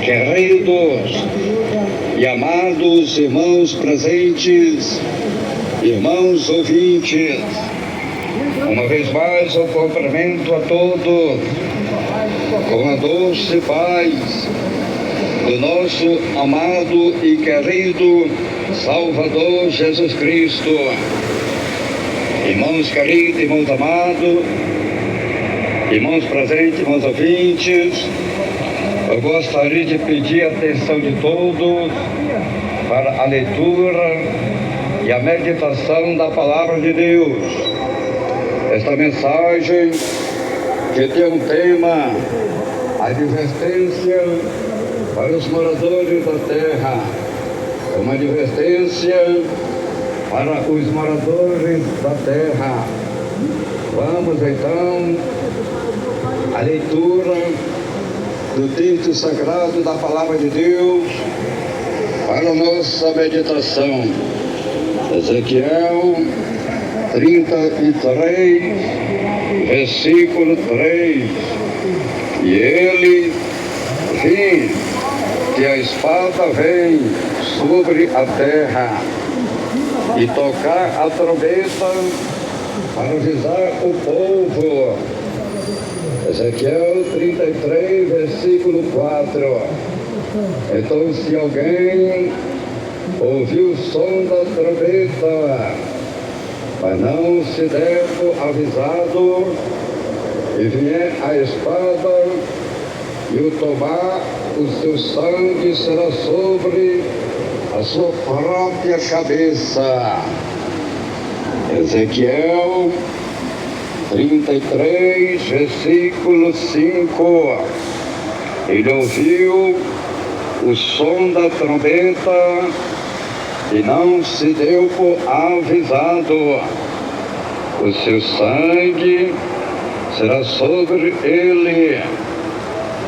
Queridos e amados irmãos presentes, irmãos ouvintes, uma vez mais eu cumprimento a todos com a doce paz do nosso amado e querido Salvador Jesus Cristo. Irmãos queridos, irmãos amados, irmãos presentes, irmãos ouvintes, eu gostaria de pedir a atenção de todos para a leitura e a meditação da Palavra de Deus. Esta mensagem que tem um tema, a advertência para os moradores da terra, uma advertência para os moradores da terra. Vamos então à leitura do texto sagrado da Palavra de Deus para a nossa meditação. Ezequiel 33, versículo 3. E ele viu que a espada vem sobre a terra, e tocar a trombeta para avisar o povo. Ezequiel 33, versículo 4. Então, se alguém ouviu o som da trombeta, mas não se der por avisado, e vier a espada e o tomar, o seu sangue será sobre a sua própria cabeça. Ezequiel 33, versículo 5. Ele ouviu o som da trombeta e não se deu por avisado. O seu sangue será sobre ele,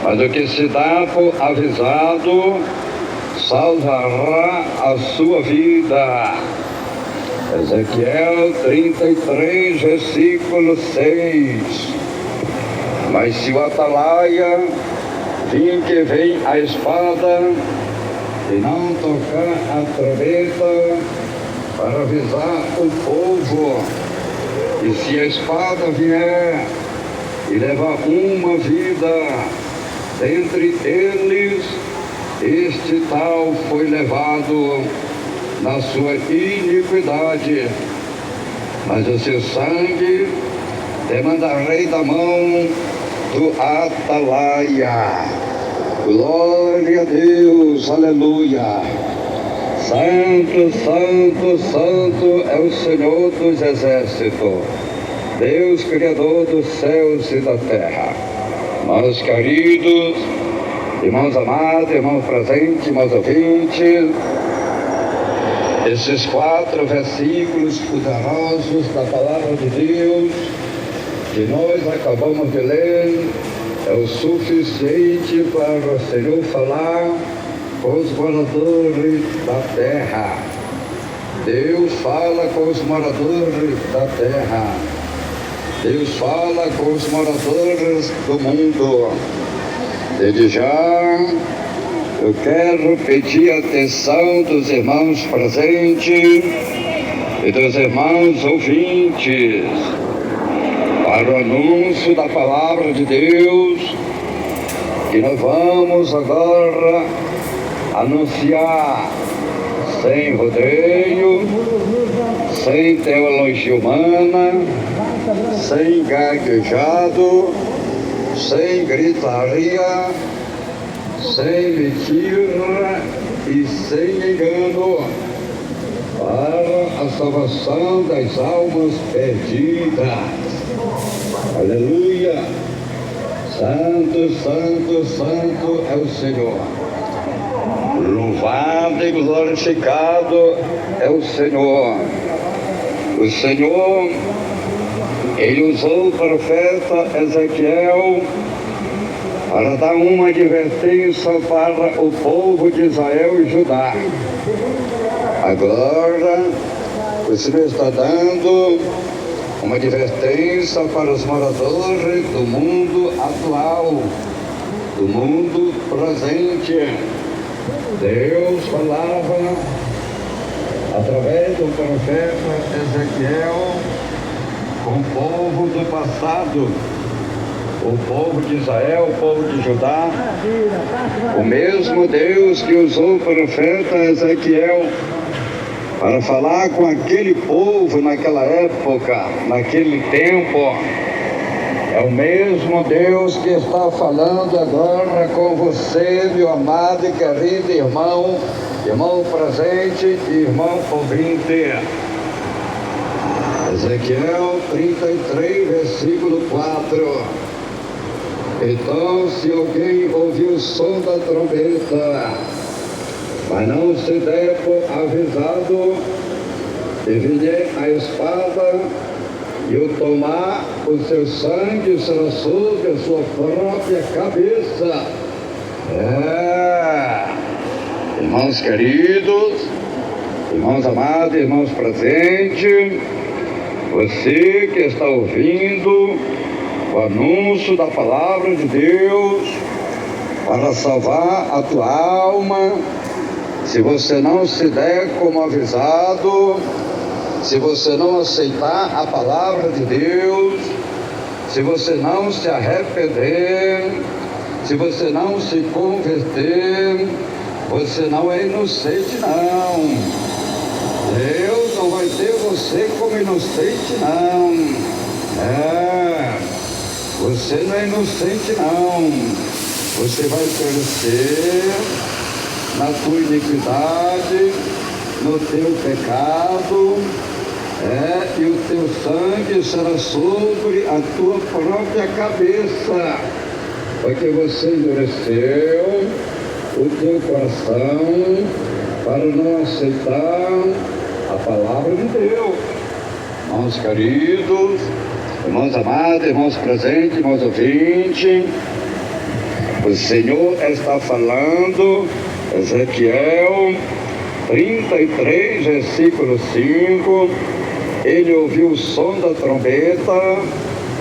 mas o que se dá por avisado salvará a sua vida. Ezequiel 33, versículo 6. Mas se o atalaia vir que vem a espada e não tocar a trombeta para avisar o povo, e se a espada vier e levar uma vida dentre eles, este tal foi levado na sua iniquidade, mas o seu sangue demandarei da mão do atalaia. Glória a Deus, aleluia. Santo, santo, santo é o Senhor dos exércitos, Deus Criador dos céus e da terra. Meus queridos, irmãos amados, irmãos presentes, irmãos ouvintes, esses 4 versículos poderosos da Palavra de Deus que nós acabamos de ler é o suficiente para o Senhor falar com os moradores da terra. Deus fala com os moradores da terra. Deus fala com os moradores do mundo. Desde já, eu quero pedir a atenção dos irmãos presentes e dos irmãos ouvintes para o anúncio da Palavra de Deus, que nós vamos agora anunciar sem rodeio, sem teologia humana, sem gaguejado, sem gritaria, sem mentira e sem engano, para a salvação das almas perdidas. Aleluia! Santo, santo, santo é o Senhor. Louvado e glorificado é o Senhor. O Senhor, Ele usou o profeta Ezequiel para dar uma advertência para o povo de Israel e Judá. Agora, o Senhor está dando uma advertência para os moradores do mundo atual, do mundo presente. Deus falava através do profeta Ezequiel com o povo do passado, o povo de Israel, o povo de Judá. O mesmo Deus que usou o profeta Ezequiel para falar com aquele povo naquela época, naquele tempo, é o mesmo Deus que está falando agora com você, meu amado e querido irmão, irmão presente e irmão ouvinte. Ezequiel 33, versículo 4. Então, se alguém ouvir o som da trombeta, mas não se der por avisado, e vier a espada, e o tomar, o seu sangue será sobre a sua própria cabeça. Irmãos queridos, irmãos amados, irmãos presentes, você que está ouvindo o anúncio da palavra de Deus para salvar a tua alma, se você não se der como avisado, se você não aceitar a palavra de Deus, se você não se arrepender, se você não se converter, você não é inocente não. Deus não vai ter você como inocente não. Você não é inocente não. Você vai perecer na tua iniquidade, no teu pecado, e o teu sangue será sobre a tua própria cabeça, porque você endureceu o teu coração para não aceitar a palavra de Deus. Irmãos queridos, irmãos amados, irmãos presentes, irmãos ouvintes, o Senhor está falando, Ezequiel 33, versículo 5, ele ouviu o som da trombeta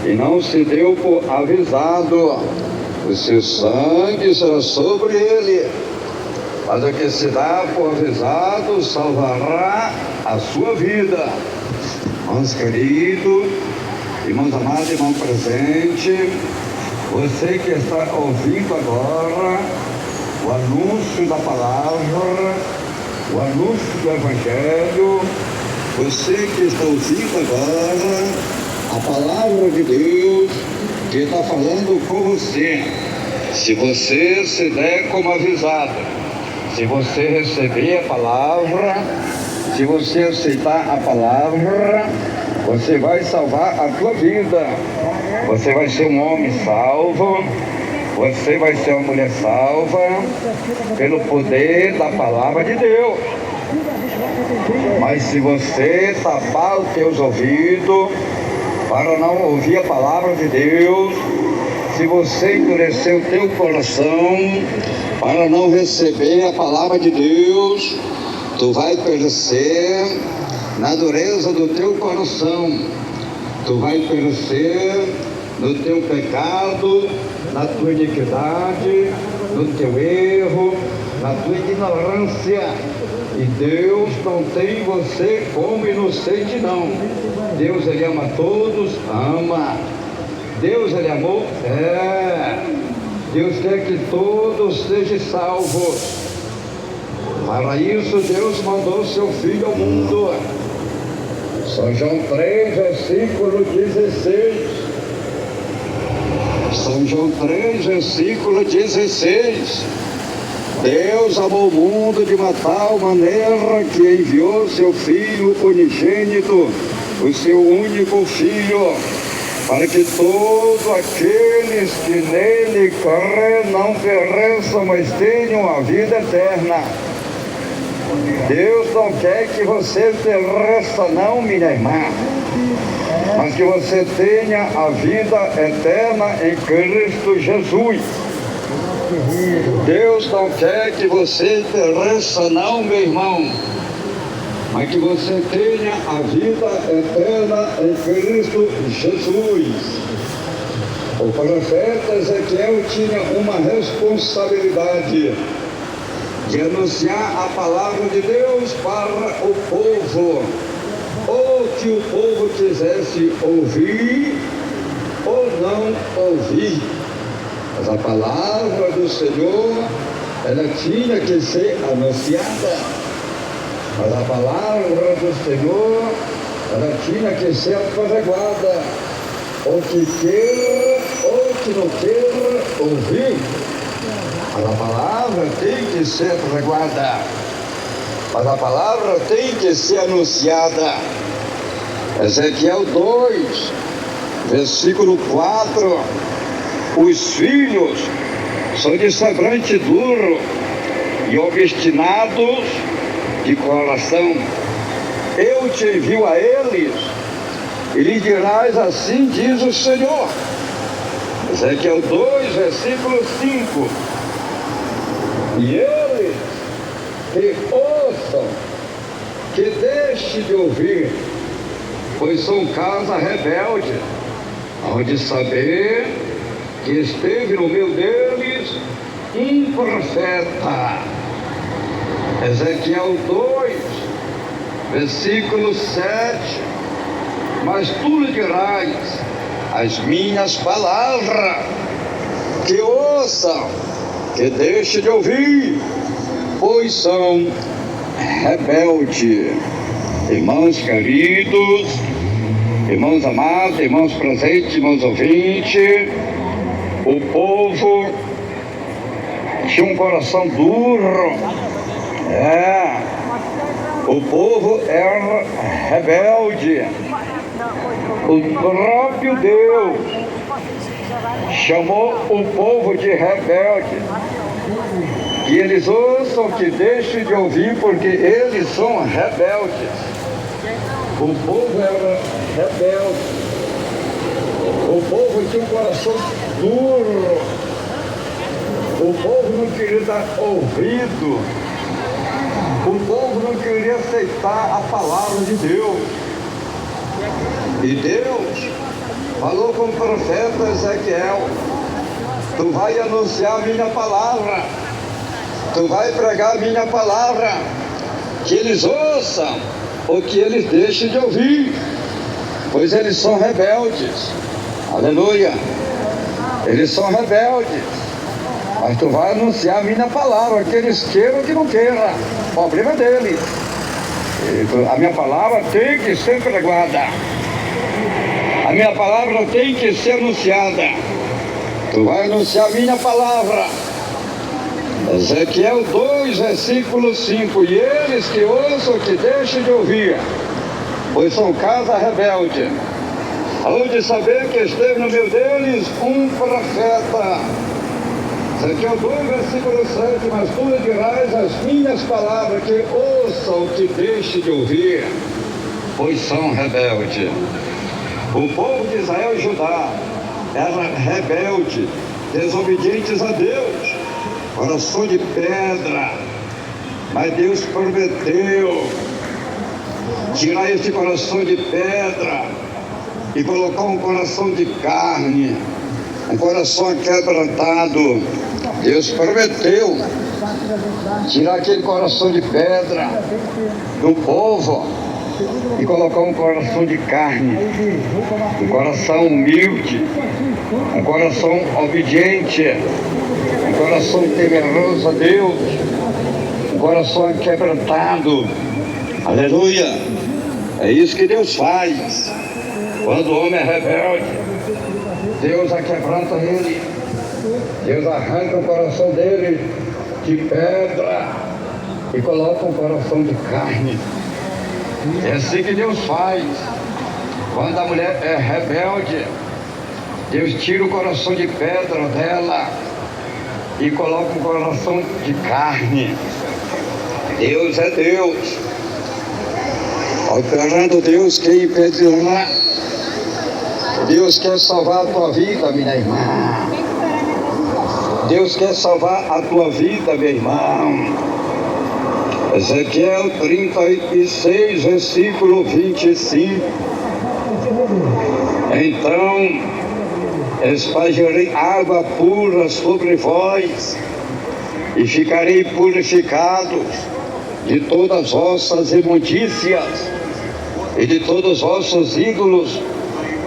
e não se deu por avisado, o seu sangue será sobre ele, mas o que se dá por avisado salvará a sua vida. Irmãos queridos, irmãos amados, irmão presente, você que está ouvindo agora o anúncio da palavra, o anúncio do Evangelho, você que está ouvindo agora a palavra de Deus que está falando com você, se você se der como avisado, se você receber a palavra, se você aceitar a palavra, você vai salvar a tua vida, você vai ser um homem salvo, você vai ser uma mulher salva pelo poder da palavra de Deus. Mas se você tapar os teus ouvidos para não ouvir a palavra de Deus, se você endurecer o teu coração para não receber a palavra de Deus, tu vai perecer na dureza do teu coração, tu vai perecer no teu pecado, na tua iniquidade, no teu erro, na tua ignorância. E Deus não tem você como inocente não. Deus, Ele ama todos, ama. Deus, Ele amou, Deus quer que todos sejam salvos. Para isso Deus mandou seu Filho ao mundo. São João 3, versículo 16. São João 3, versículo 16. Deus amou o mundo de uma tal maneira que enviou seu Filho unigênito, o seu único Filho, para que todos aqueles que nele creem não pereçam, mas tenham a vida eterna. Deus não quer que você pereça não, minha irmã, mas que você tenha a vida eterna em Cristo Jesus. Deus não quer que você pereça não, meu irmão, mas que você tenha a vida eterna em Cristo Jesus. O profeta Ezequiel tinha uma responsabilidade de anunciar a palavra de Deus para o povo, ou que o povo quisesse ouvir ou não ouvir. Mas a palavra do Senhor, ela tinha que ser anunciada. Mas a palavra do Senhor, ela tinha que ser apregoada. Ou que queira, ou que não queira ouvir. Mas a palavra tem que ser apregoada. Mas a palavra tem que ser anunciada. Ezequiel 2, versículo 4. Os filhos são de semblante duro e obstinados de coração. Eu te envio a eles e lhe dirás assim, diz o Senhor. Ezequiel 2, versículo 5. E eles que ouçam, que deixem de ouvir, pois são casa rebelde, onde saber que esteve no meio deles um profeta. Ezequiel 2, versículo 7. Mas tu lhe dirás as minhas palavras, que ouçam, que deixem de ouvir, pois são rebeldes. Irmãos queridos, irmãos amados, irmãos presentes, irmãos ouvintes, o povo tinha um coração duro, o povo era rebelde. O próprio Deus chamou o povo de rebelde. E eles ouçam, que deixem de ouvir, porque eles são rebeldes. O povo era rebelde. O povo tinha um coração duro. O povo não queria dar ouvido. O povo não queria aceitar a palavra de Deus. E Deus falou com o profeta Ezequiel: tu vai anunciar a minha palavra, tu vai pregar a minha palavra, que eles ouçam ou que eles deixem de ouvir, pois eles são rebeldes. Aleluia! Eles são rebeldes, mas tu vai anunciar a minha palavra, que eles queiram ou que não queiram, o problema é deles. A minha palavra tem que ser pregada, a minha palavra tem que ser anunciada. Tu vai anunciar a minha palavra. Ezequiel 2, versículo 5. E eles que ouçam, que deixem de ouvir, pois são casa rebelde, onde saber que esteve no meio deles um profeta. Ezequiel 2, versículo 7. Mas tu lhe dirás as minhas palavras, que ouçam, que deixem de ouvir, pois são rebeldes. O povo de Israel e Judá era rebelde, desobedientes a Deus, coração de pedra. Mas Deus prometeu tirar esse coração de pedra e colocar um coração de carne, um coração quebrantado. Deus prometeu tirar aquele coração de pedra do povo e colocar um coração de carne, um coração humilde, um coração obediente, um coração temeroso a Deus, um coração quebrantado. Aleluia! É isso que Deus faz. Quando o homem é rebelde, Deus aquebranta ele, Deus arranca o coração dele de pedra e coloca um coração de carne. É assim que Deus faz. Quando a mulher é rebelde, Deus tira o coração de pedra dela e coloca um coração de carne. Deus é Deus. Operando Deus quem impedirá. Deus quer salvar a tua vida, minha irmã. Deus quer salvar a tua vida, meu irmão. Ezequiel 36, versículo 25. Então espargirei água pura sobre vós, e ficarei purificados de todas as vossas imundícias, e de todos os vossos ídolos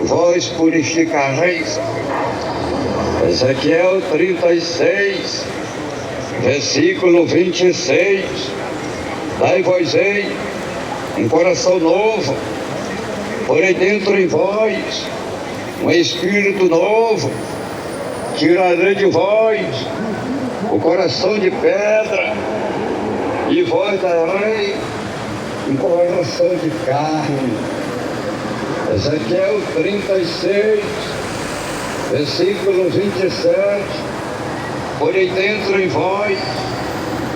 vós purificareis. Ezequiel 36, versículo 26. Dai-vos-ei um coração novo, porém dentro em vós um espírito novo. Tirarei de vós o coração de pedra, e vós darei um coração de carne. Ezequiel 36, versículo 27. Porém dentro em vós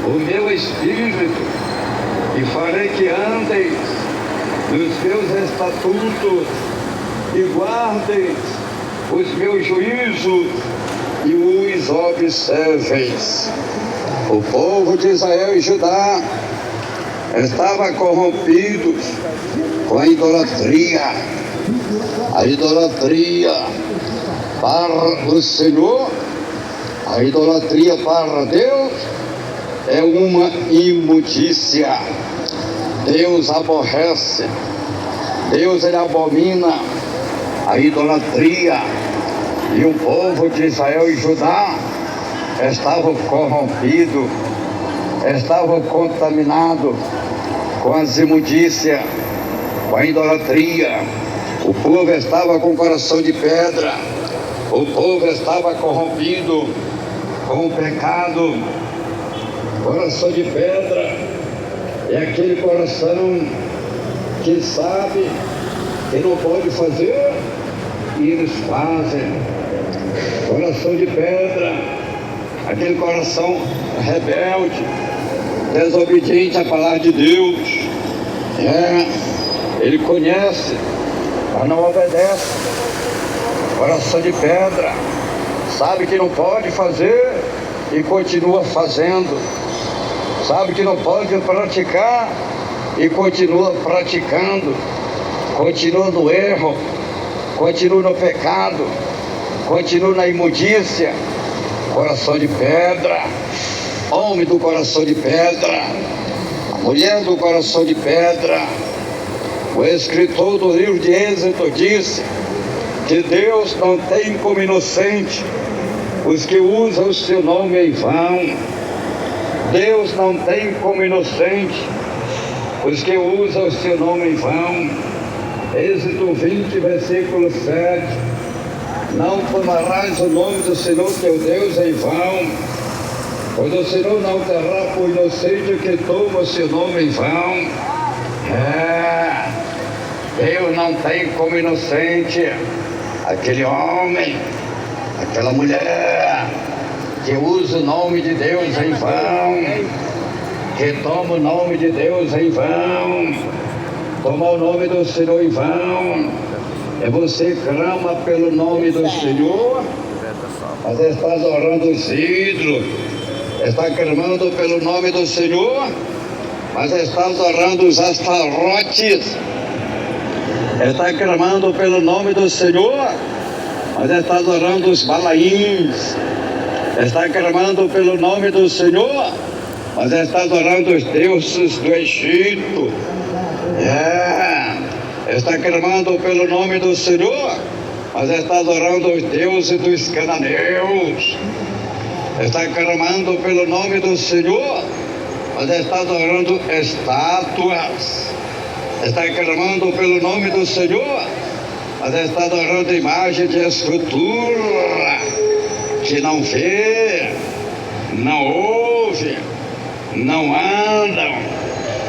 o meu espírito, e farei que andeis nos meus estatutos, e guardeis os meus juízos, e os observeis. O povo de Israel e Judá estava corrompidos com a idolatria para o Senhor. A idolatria para Deus é uma imundícia. Deus aborrece, Deus ele abomina a idolatria. E o povo de Israel e Judá estavam corrompidos, estavam contaminados com as imundícias, com a idolatria. O povo estava com o coração de pedra, o povo estava corrompido com o pecado. Coração de pedra é aquele coração que sabe que não pode fazer e eles fazem. Coração de pedra, aquele coração rebelde, desobediente à palavra de Deus. Ele conhece, mas não obedece. Coração de pedra, sabe que não pode fazer e continua fazendo. Sabe que não pode praticar e continua praticando. Continua no erro, continua no pecado, continua na imundícia. Coração de pedra, homem do coração de pedra, a mulher do coração de pedra. O escritor do livro de Êxodo disse que Deus não tem como inocente os que usam o seu nome em vão. Deus não tem como inocente os que usam o seu nome em vão. Êxodo 20, versículo 7. Não tomarás o nome do Senhor teu Deus em vão, pois o Senhor não terá por inocente o que toma o seu nome em vão. Deus não tem como inocente aquele homem, aquela mulher que usa o nome de Deus em vão, que toma o nome de Deus em vão. Tomar o nome do Senhor em vão é você clama pelo nome do Senhor, mas está adorando os ídolos. Está clamando pelo nome do Senhor, mas está adorando os astarotes. Está clamando pelo nome do Senhor, mas está adorando os balaíns. Está clamando pelo nome do Senhor, mas está adorando os deuses do Egito. Está clamando pelo nome do Senhor, mas está adorando os deuses dos cananeus. Está clamando pelo nome do Senhor, mas está adorando estátuas. Está clamando pelo nome do Senhor, mas está adorando imagem de escultura, que não vê, não ouve, não anda,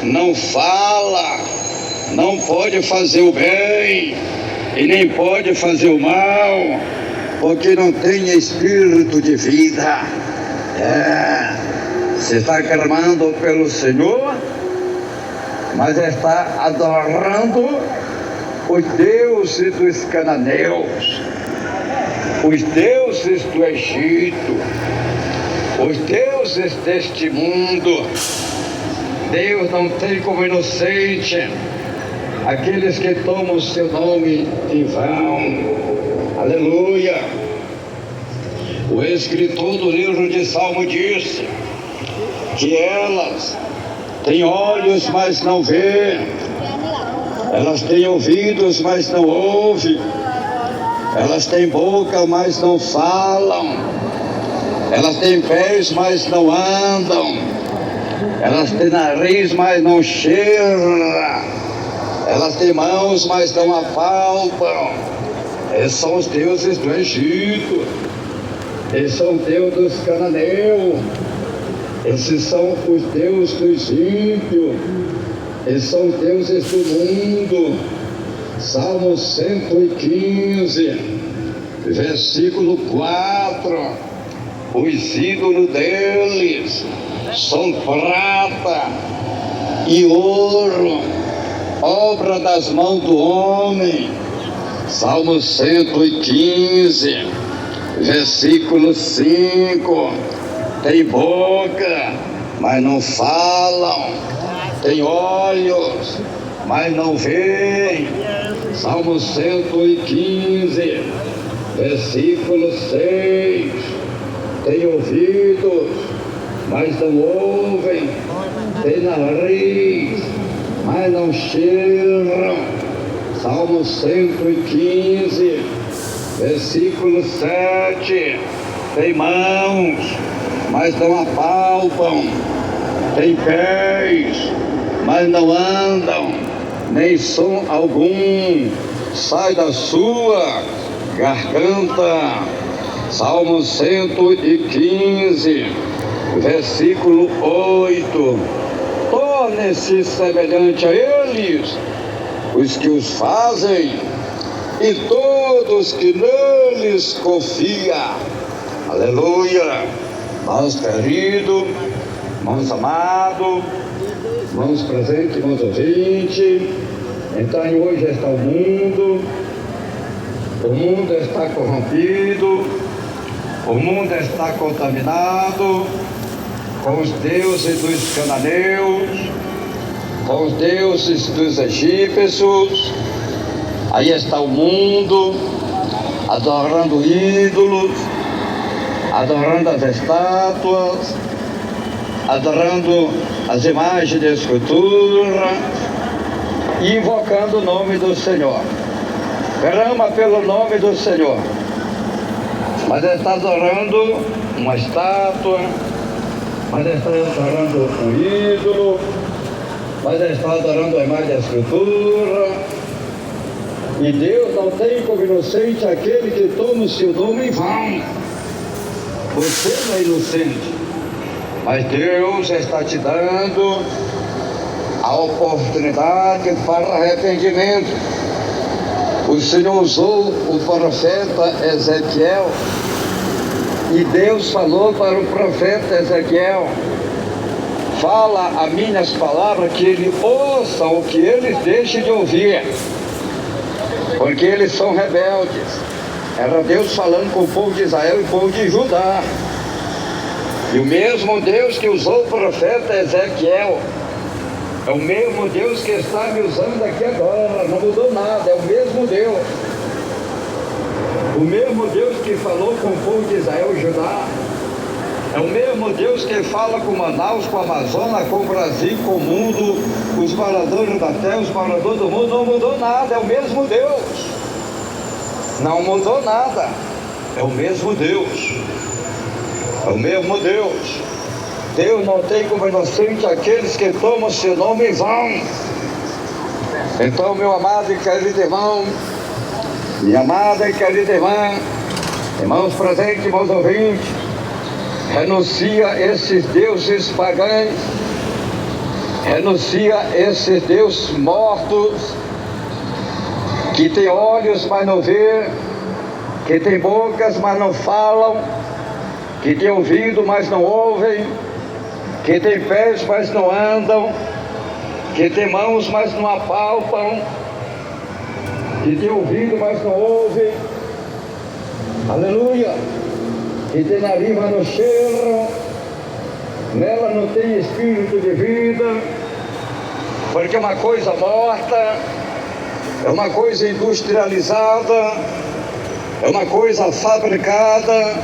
não fala, não pode fazer o bem e nem pode fazer o mal, porque não tem espírito de vida. Você está clamando pelo Senhor, mas está adorando os deuses dos cananeus, os deuses do Egito, os deuses deste mundo. Deus não tem como inocente aqueles que tomam o seu nome em vão. Aleluia! O escritor do livro de Salmo disse que elas têm olhos, mas não vê, elas têm ouvidos, mas não ouvem, elas têm boca, mas não falam, elas têm pés, mas não andam, elas têm nariz, mas não cheiram, elas têm mãos, mas não apalpam. Esses são os deuses do Egito, esses são os deuses dos cananeus, esses são os deuses dos ímpios, esses são os deuses do mundo. Salmo 115, versículo 4. Os ídolos deles são prata e ouro, obra das mãos do homem. Salmo 115, versículo 5. Tem boca, mas não falam. Tem olhos, mas não veem. Salmo 115, versículo 6. Tem ouvidos, mas não ouvem. Tem nariz, mas não cheiram. Salmo 115, versículo 7. Tem mãos, mas não apalpam. Tem pés, mas não andam, nem som algum sai da sua garganta. Salmo 115, versículo 8. Torne-se semelhante a eles os que os fazem e todos que neles confiam. Aleluia! Irmãos queridos, irmãos amados, irmãos presentes, irmãos ouvintes, então hoje está o mundo está corrompido, o mundo está contaminado com os deuses dos cananeus, com os deuses dos egípcios. Aí está o mundo adorando ídolos, adorando as estátuas, adorando as imagens de escultura e invocando o nome do Senhor. Clama pelo nome do Senhor, mas está adorando uma estátua, mas está adorando um ídolo, mas está adorando a imagem de escultura. E Deus não tem como inocente aquele que toma o seu nome em vão. Você não é inocente, mas Deus está te dando a oportunidade para arrependimento. O Senhor usou o profeta Ezequiel e Deus falou para o profeta Ezequiel: fala as minhas palavras, que eles ouçam o que eles deixem de ouvir, porque eles são rebeldes. Era Deus falando com o povo de Israel e o povo de Judá. E o mesmo Deus que usou o profeta Ezequiel é o mesmo Deus que está me usando aqui agora. Não mudou nada, é o mesmo Deus. O mesmo Deus que falou com o povo de Israel e Judá é o mesmo Deus que fala com Manaus, com a Amazônia, com o Brasil, com o mundo, os moradores da terra, os moradores do mundo. Não mudou nada, é o mesmo Deus. Não mudou nada, é o mesmo Deus. É o mesmo Deus. Deus não tem como inocente aqueles que tomam seu nome em vão. Então, meu amado e querido irmão, minha amada e querida irmã, irmãos presentes, irmãos ouvintes, renuncia a esses deuses pagãos, renuncia a esses deuses mortos, que tem olhos, mas não vê, que tem bocas, mas não falam, que tem ouvido, mas não ouvem, que tem pés, mas não andam, que tem mãos, mas não apalpam, que tem ouvido, mas não ouvem. Aleluia! Que tem nariz, mas não cheiram, nela não tem espírito de vida, porque é uma coisa morta, é uma coisa industrializada, é uma coisa fabricada,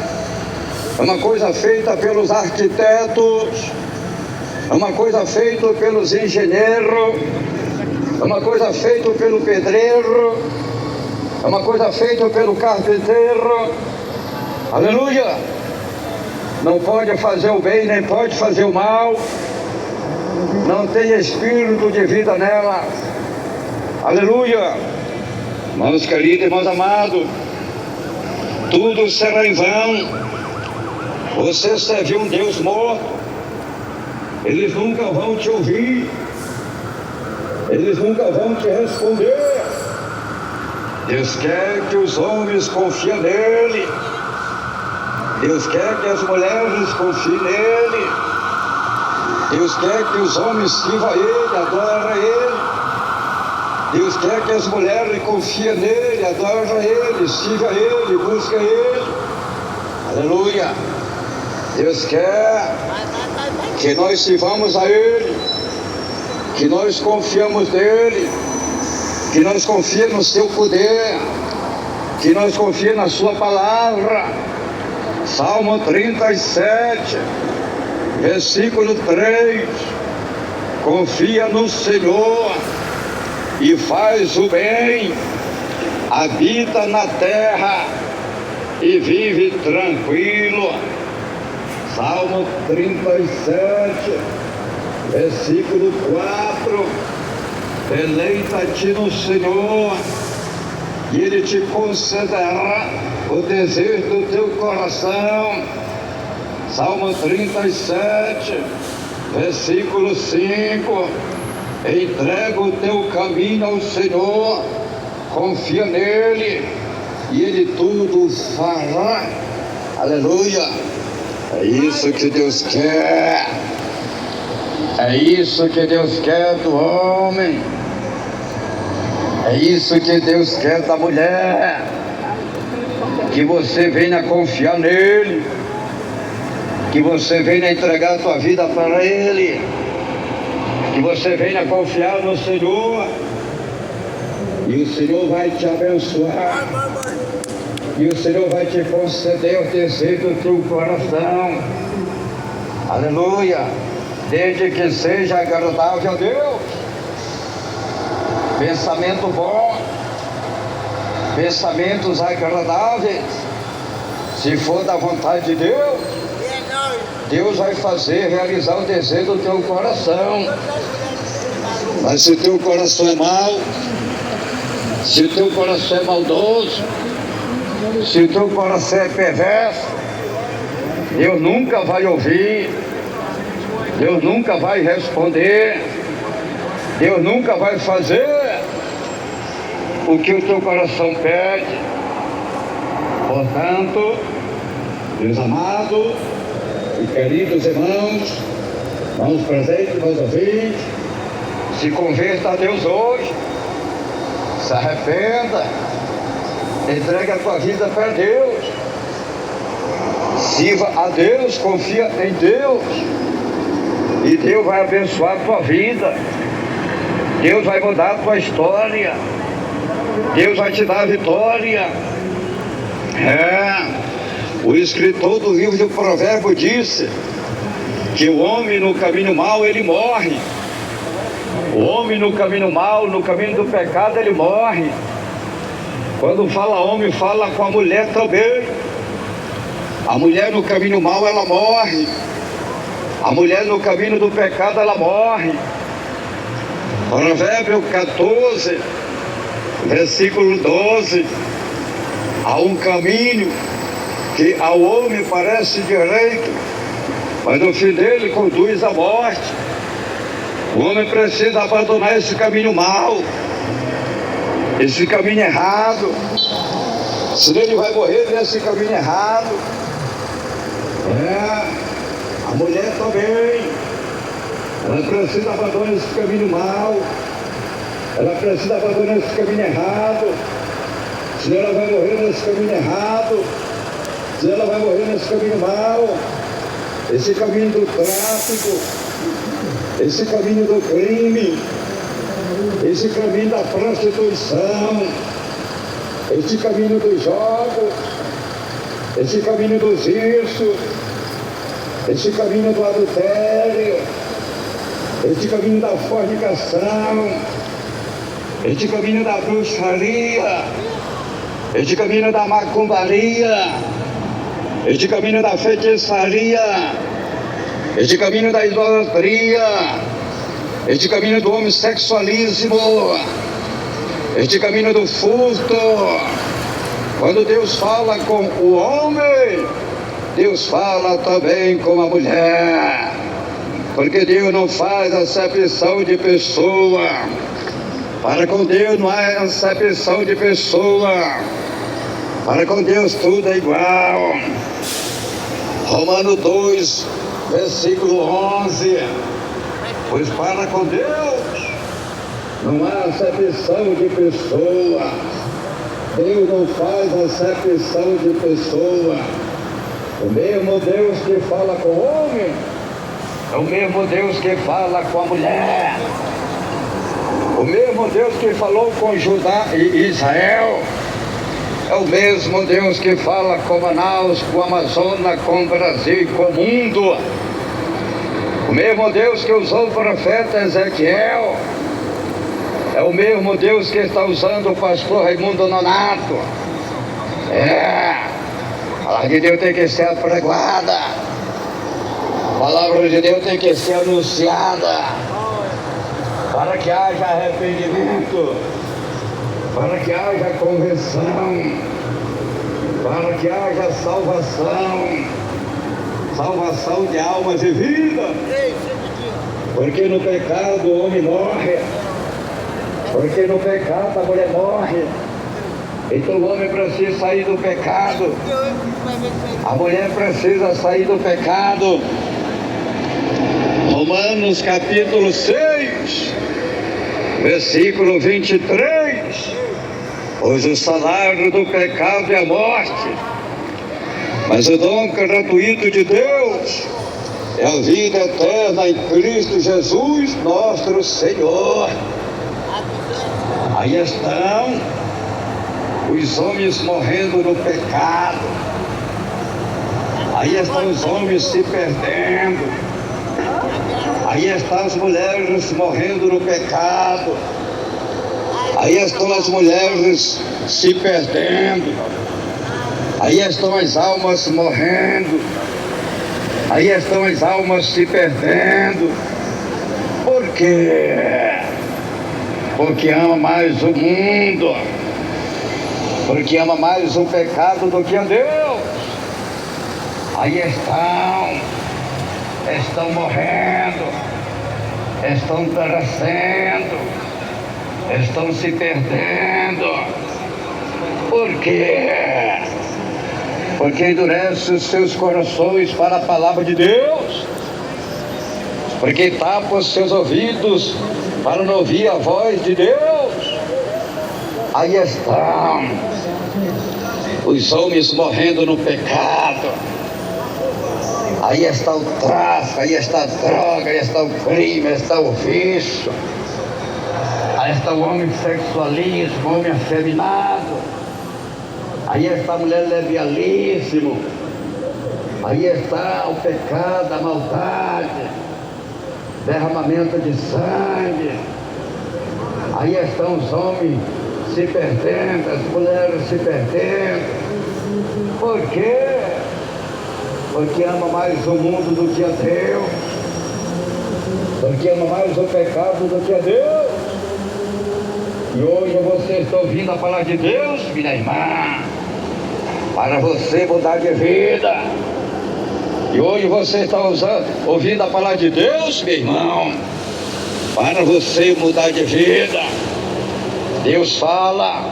é uma coisa feita pelos arquitetos, é uma coisa feita pelos engenheiros, é uma coisa feita pelo pedreiro, é uma coisa feita pelo carpinteiro. Aleluia! Não pode fazer o bem, nem pode fazer o mal. Não tem espírito de vida nela. Aleluia! Irmãos queridos, irmãos amados, tudo será em vão. Você serviu um Deus morto. Eles nunca vão te ouvir. Eles nunca vão te responder. Deus quer que os homens confiem nele. Deus quer que as mulheres confiem nele. Deus quer que os homens sirvam a ele, adorem a ele. Deus quer que as mulheres confiem nele, adorem a ele, sirvam a ele, busquem a ele. Aleluia! Deus quer que nós sirvamos a ele, que nós confiamos nele, que nós confiemos no seu poder, que nós confiemos na sua palavra. Salmo 37, versículo 3, confia no Senhor e faz o bem, habita na terra e vive tranquilo. Salmo 37, versículo 4, deleita-te no Senhor e Ele te concederá o desejo do teu coração. Salmo 37, versículo 5, entrega o teu caminho ao Senhor, confia nele e Ele tudo fará. Aleluia! É isso que Deus quer. É isso que Deus quer do homem. É isso que Deus quer da mulher. Que você venha confiar nele. Que você venha entregar a tua vida para ele. Que você venha confiar no Senhor. E o Senhor vai te abençoar. E o Senhor vai te conceder o desejo do teu coração. Aleluia! Desde que seja agradável a Deus. Pensamento bom. Pensamentos agradáveis. Se for da vontade de Deus, Deus vai fazer, realizar o desejo do teu coração. Mas se o teu coração é mau, se o teu coração é maldoso, se o teu coração é perverso, Deus nunca vai ouvir, Deus nunca vai responder, Deus nunca vai fazer o que o teu coração pede. Portanto, meus amados e queridos irmãos presentes, irmãos ouvintes, se converta a Deus hoje, se arrependa, entrega a tua vida para Deus, sirva a Deus, confia em Deus, e Deus vai abençoar a tua vida, Deus vai mudar a tua história, Deus vai te dar a vitória. O escritor do livro de Provérbios disse que o homem no caminho mau ele morre. O homem no caminho mau, no caminho do pecado, ele morre. Quando fala homem, fala com a mulher também. A mulher no caminho mau, ela morre. A mulher no caminho do pecado, ela morre. Provérbio 14, versículo 12. Há um caminho que ao homem parece direito, mas no fim dele conduz à morte. O homem precisa abandonar esse caminho mau, esse caminho errado, senão ele vai morrer nesse caminho errado. A mulher também, ela precisa abandonar esse caminho mau, ela precisa abandonar esse caminho errado, senão ela vai morrer nesse caminho errado, senão ela vai morrer nesse caminho mau, esse caminho do tráfico, esse caminho do crime, esse caminho da prostituição, esse caminho dos jogos, esse caminho dos vícios, esse caminho do adultério, esse caminho da fornicação, esse caminho da bruxaria, esse caminho da macumbaria, esse caminho da feitiçaria, esse caminho da idolatria, esse caminho do homossexualismo, este caminho do furto. Quando Deus fala com o homem, Deus fala também com a mulher, porque Deus não faz acepção de pessoa. Para com Deus não há acepção de pessoa. Para com Deus tudo é igual. Romanos 2, versículo 11. Pois para com Deus não há acepção de pessoa. Deus não faz acepção de pessoa. O mesmo Deus que fala com o homem é o mesmo Deus que fala com a mulher. O mesmo Deus que falou com Judá e Israel é o mesmo Deus que fala com Manaus, com Amazonas, com o Brasil e com o mundo. O mesmo Deus que usou o profeta Ezequiel é o mesmo Deus que está usando o pastor Raimundo Nonato. A palavra de Deus tem que ser apregoada. A palavra de Deus tem que ser anunciada. Para que haja arrependimento, para que haja conversão, para que haja salvação. Salvação de almas e vida. Porque no pecado o homem morre. Porque no pecado a mulher morre. Então o homem precisa sair do pecado. A mulher precisa sair do pecado. Romanos capítulo 6, versículo 23. Pois o salário do pecado é a morte, mas o dom gratuito de Deus é a vida eterna em Cristo Jesus, nosso Senhor. Aí estão os homens morrendo no pecado. Aí estão os homens se perdendo. Aí estão as mulheres morrendo no pecado. Aí estão as mulheres se perdendo. Aí estão as almas morrendo. Aí estão as almas se perdendo. Por quê? Porque ama mais o mundo. Porque ama mais o pecado do que a Deus. Aí estão morrendo, estão perecendo, estão se perdendo. Por quê? Porque endurece os seus corações para a palavra de Deus, porque tapa os seus ouvidos para não ouvir a voz de Deus. Aí estão os homens morrendo no pecado. Aí está o tráfico, aí está a droga, aí está o crime, aí está o vício. Aí está o homossexualismo, o homem afeminado. Aí está a mulher levialíssimo. Aí está o pecado, a maldade, derramamento de sangue. Aí estão os homens se perdendo, as mulheres se perdendo. Por quê? Porque ama mais o mundo do que a Deus. Porque ama mais o pecado do que a Deus. E hoje você está ouvindo a palavra de Deus, minha irmã, para você mudar de vida. E hoje você está ouvindo a palavra de Deus, meu irmão, para você mudar de vida. Deus fala,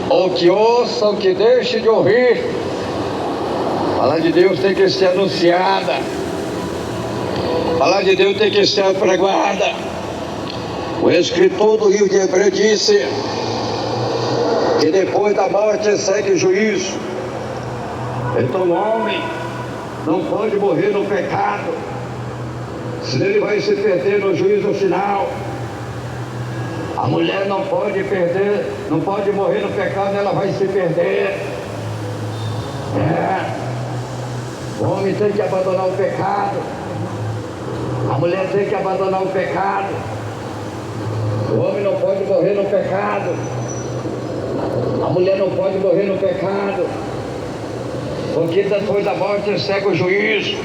ou que ouça, ou que deixe de ouvir. A palavra de Deus tem que ser anunciada. A palavra de Deus tem que ser apregoada. O escritor do livro de Hebreus disse que depois da morte segue o juízo. Então o homem não pode morrer no pecado, senão ele vai se perder no juízo final. A mulher não pode morrer no pecado, ela vai se perder. O homem tem que abandonar o pecado. A mulher tem que abandonar o pecado. O homem não pode morrer no pecado. A mulher não pode morrer no pecado. Porque depois da morte segue o juízo.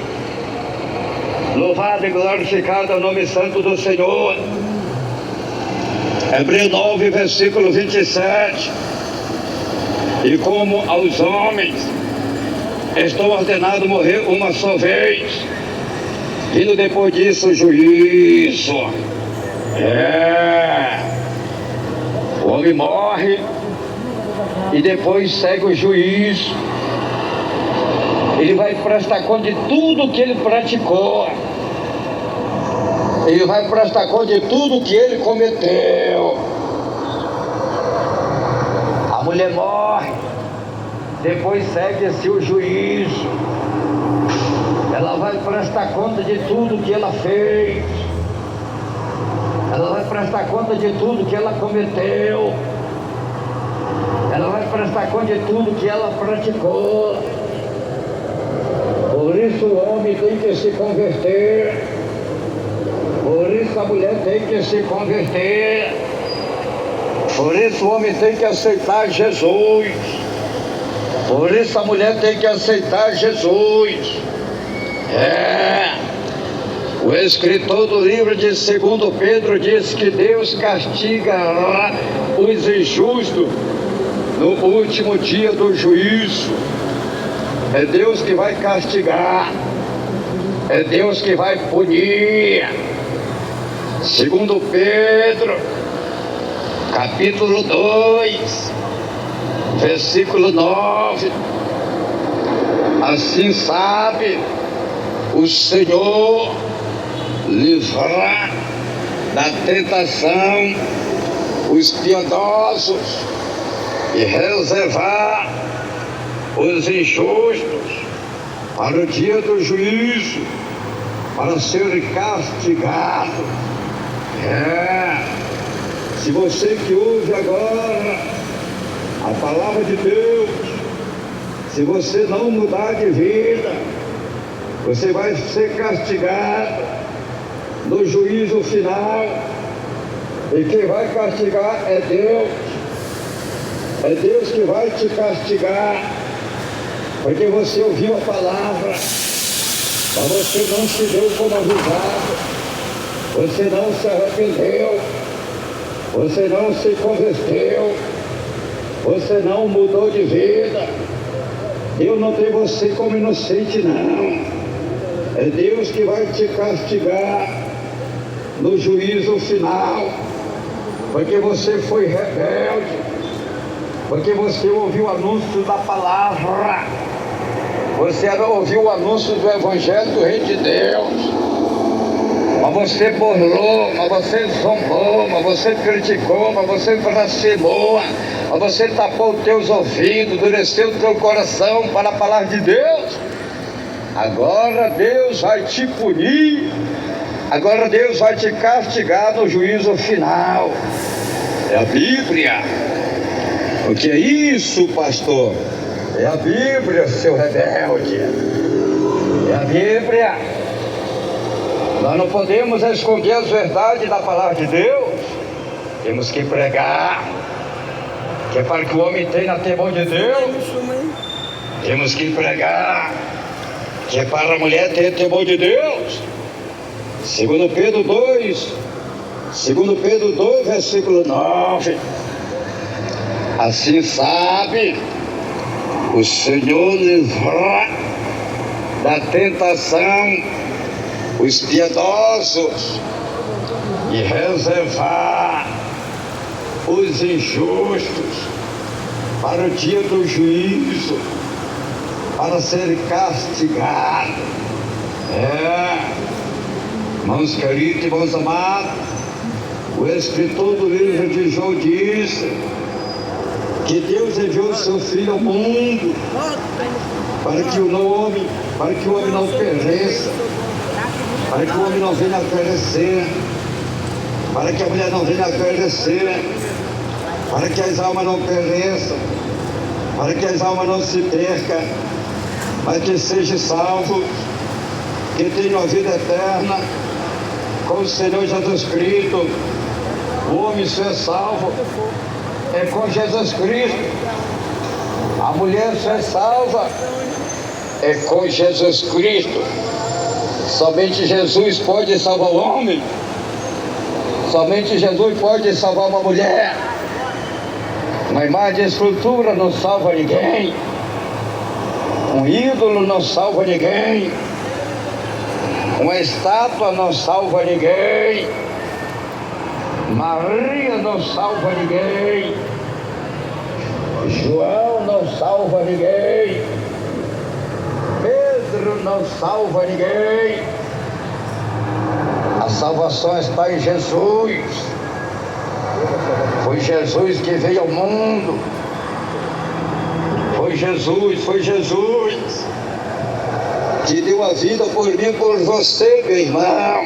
Louvado e glorificado é o nome santo do Senhor. Hebreus 9, versículo 27. E como aos homens estou ordenado morrer uma só vez, vindo depois disso o juízo. O homem morre e depois segue o juízo. Ele vai prestar conta de tudo que ele praticou. Ele vai prestar conta de tudo que ele cometeu. A mulher morre, depois segue-se o juízo. Ela vai prestar conta de tudo que ela fez. Ela vai prestar conta de tudo que ela cometeu. Ela vai prestar conta de tudo que ela praticou. Por isso o homem tem que se converter. Por isso a mulher tem que se converter. Por isso o homem tem que aceitar Jesus. Por isso a mulher tem que aceitar Jesus. O escritor do livro de 2 Pedro diz que Deus castigará os injustos no último dia do juízo. É Deus que vai castigar. É Deus que vai punir. 2 Pedro, capítulo 2, versículo 9. Assim sabe o Senhor livrar da tentação os piedosos e reservar os injustos para o dia do juízo, para serem castigados. Se você que ouve agora a palavra de Deus, se você não mudar de vida, você vai ser castigado no juízo final. E quem vai castigar é Deus. É Deus que vai te castigar, porque você ouviu a palavra, mas você não se deu como avisado. Você não se arrependeu. Você não se converteu. Você não mudou de vida. Deus não tem você como inocente, não. É Deus que vai te castigar no juízo final, porque você foi rebelde, porque você ouviu o anúncio da palavra, você ouviu o anúncio do Evangelho do Reino de Deus, mas você burlou, mas você zombou, mas você criticou, mas você blasfemou, mas você tapou os teus ouvidos, endureceu o teu coração para a palavra de Deus. Agora Deus vai te punir. Agora Deus vai te castigar no juízo final. É a Bíblia. O que é isso, pastor? É a Bíblia, seu rebelde. É a Bíblia. Nós não podemos esconder as verdades da palavra de Deus. Temos que pregar. Que é para que o homem tenha temor de Deus. Temos que pregar. Que é para a mulher ter temor de Deus. 2 Pedro 2, versículo 9. Assim sabe o Senhor livrar da tentação os piedosos e reservar os injustos para o dia do juízo, para serem castigados. Irmãos queridos, irmãos amados, o escritor do livro de João disse que Deus enviou o seu Filho ao mundo para que o homem não pereça, para que o homem não venha a perecer, para que a mulher não venha a perecer, para que as almas não pereçam, para que as almas não se percam, mas que seja salvo, que tenha a vida eterna com o Senhor Jesus Cristo. O homem só é salvo é com Jesus Cristo. A mulher só é salva é com Jesus Cristo. Somente Jesus pode salvar o homem. Somente Jesus pode salvar uma mulher. Uma imagem de escultura não salva ninguém. Um ídolo não salva ninguém. Uma estátua não salva ninguém. Maria não salva ninguém. João não salva ninguém. Pedro não salva ninguém. A salvação está em Jesus. Foi Jesus que veio ao mundo. Foi Jesus que deu a vida por mim e por você, meu irmão.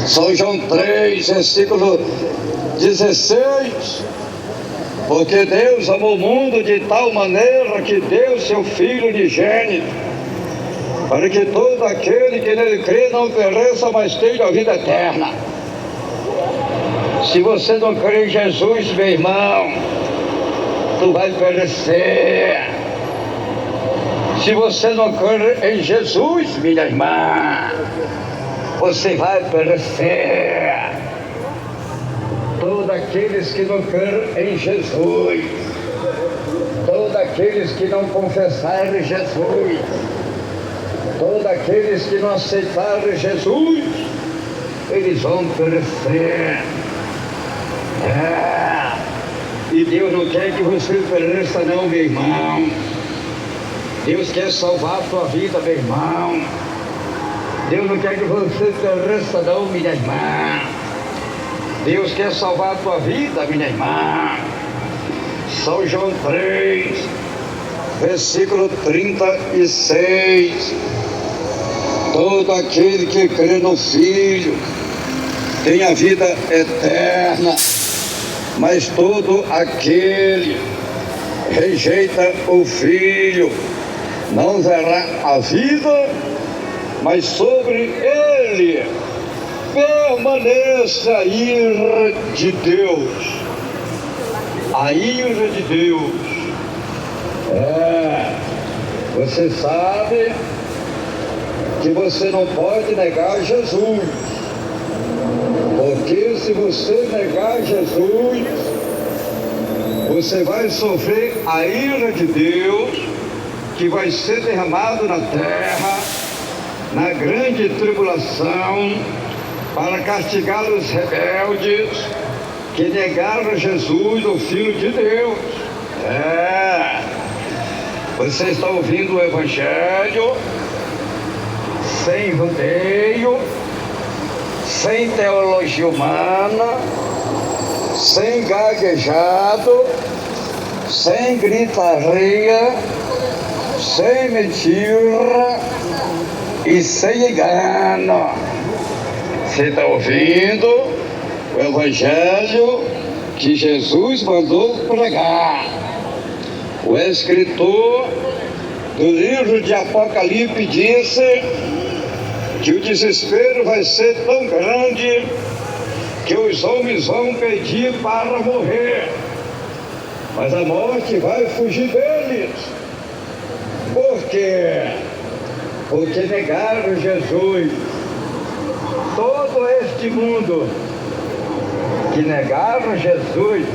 São João 3, versículo 16. Porque Deus amou o mundo de tal maneira que deu seu Filho unigênito, para que todo aquele que nele crê não pereça, mas tenha a vida eterna. Se você não crê em Jesus, meu irmão, tu vai perecer. Se você não crê em Jesus, minha irmã, você vai perecer. Todos aqueles que não creem em Jesus, todos aqueles que não confessarem Jesus, todos aqueles que não aceitarem Jesus, eles vão perecer. E Deus não quer que você pereça não, meu irmão. Deus quer salvar a tua vida, meu irmão. Deus não quer que você pereça não, minha irmã. Deus quer salvar a tua vida, minha irmã. São João 3, versículo 36. Todo aquele que crê no Filho tem a vida eterna, mas todo aquele que rejeita o Filho não verá a vida, mas sobre ele permanece a ira de Deus. A ira de Deus. Você sabe que você não pode negar Jesus. Porque se você negar Jesus, você vai sofrer a ira de Deus, que vai ser derramado na terra, na grande tribulação, para castigar os rebeldes que negaram Jesus, o Filho de Deus. Você está ouvindo o Evangelho sem rodeio, sem teologia humana, sem gaguejado, sem gritaria, sem mentira e sem engano. Você está ouvindo o Evangelho que Jesus mandou pregar. O escritor do livro de Apocalipse disse que o desespero vai ser tão grande que os homens vão pedir para morrer, mas a morte vai fugir deles. Por quê? Porque negaram Jesus. Todo este mundo que negaram Jesus,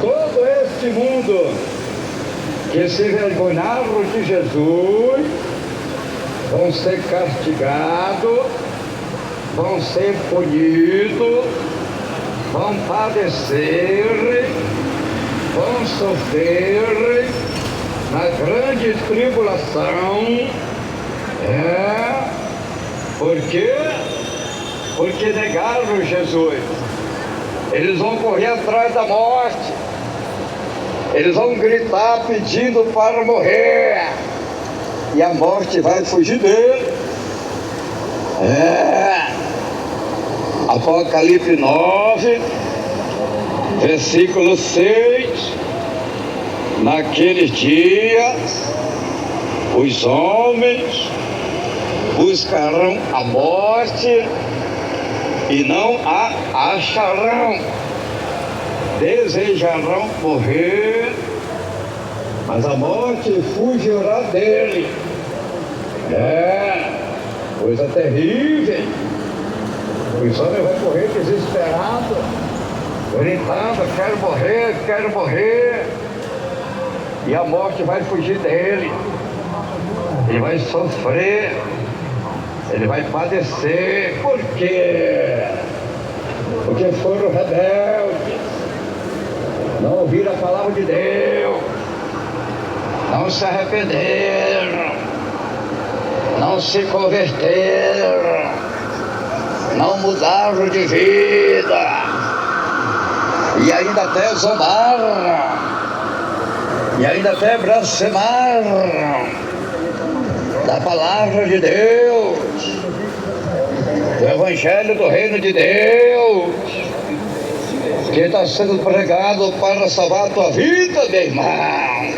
todo este mundo que se envergonharam de Jesus, vão ser castigados, vão ser punidos, vão padecer, vão sofrer na grande tribulação. Por quê? Porque negaram Jesus. Eles vão correr atrás da morte. Eles vão gritar pedindo para morrer. E a morte vai fugir dele. Apocalipse 9, versículo 6. Naqueles dias, os homens buscarão a morte e não a acharão. Desejarão morrer, mas a morte fugirá dele. Coisa terrível. Os homens vão morrer desesperados, gritando: quero morrer. E a morte vai fugir dele. Ele vai sofrer, ele vai padecer. Por quê? Porque foram rebeldes, não ouviram a palavra de Deus, não se arrependeram, não se converteram, não mudaram de vida, e ainda até zombaram, e ainda até blasfemaram da palavra de Deus, do Evangelho do Reino de Deus, que está sendo pregado para salvar a tua vida, meu irmão.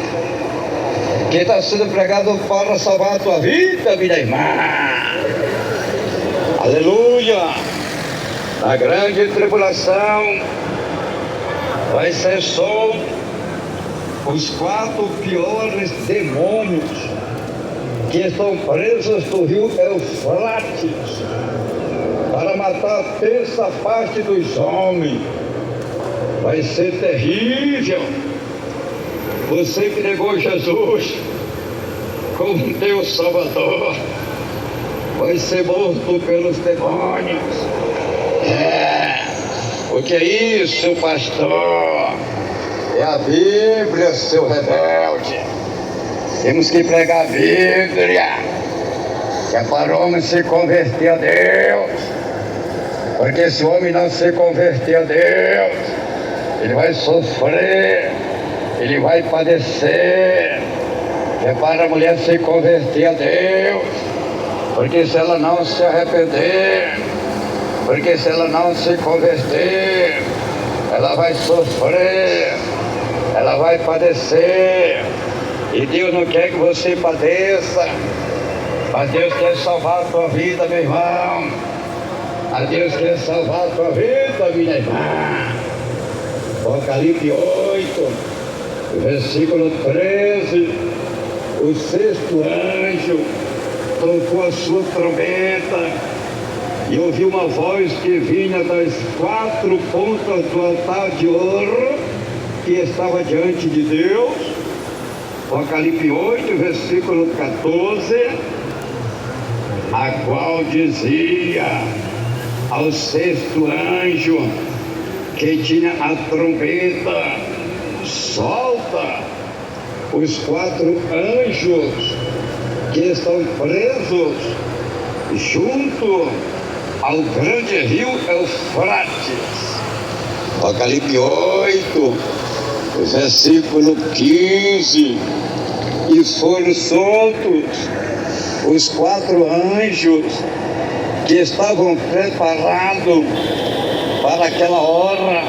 Que está sendo pregado para salvar a tua vida, minha irmã. Aleluia! A grande tribulação vai ser só os 4 piores demônios que estão presos no rio Eufrates para matar a terça parte dos homens. Vai ser terrível. Você que negou Jesus como Deus Salvador vai ser morto pelos demônios. O que é isso, pastor? É a Bíblia, seu rebelde. Temos que pregar a Bíblia, que é para o homem se converter a Deus. Porque se o homem não se converter a Deus, ele vai sofrer, ele vai padecer. É para a mulher se converter a Deus, porque se ela não se arrepender, porque se ela não se converter, ela vai sofrer, ela vai padecer. E Deus não quer que você padeça, mas Deus quer salvar a tua vida, meu irmão. A Deus quer salvar a tua vida, minha irmã. Apocalipse 8, versículo 13. O 6º anjo tocou a sua trombeta e ouviu uma voz que vinha das 4 pontas do altar de ouro que estava diante de Deus. Apocalipse 8, versículo 14, a qual dizia ao 6º anjo que tinha a trombeta: solta os 4 anjos que estão presos junto ao grande rio Eufrates. Apocalipse 8, versículo 15. E foram soltos os 4 anjos que estavam preparados para aquela hora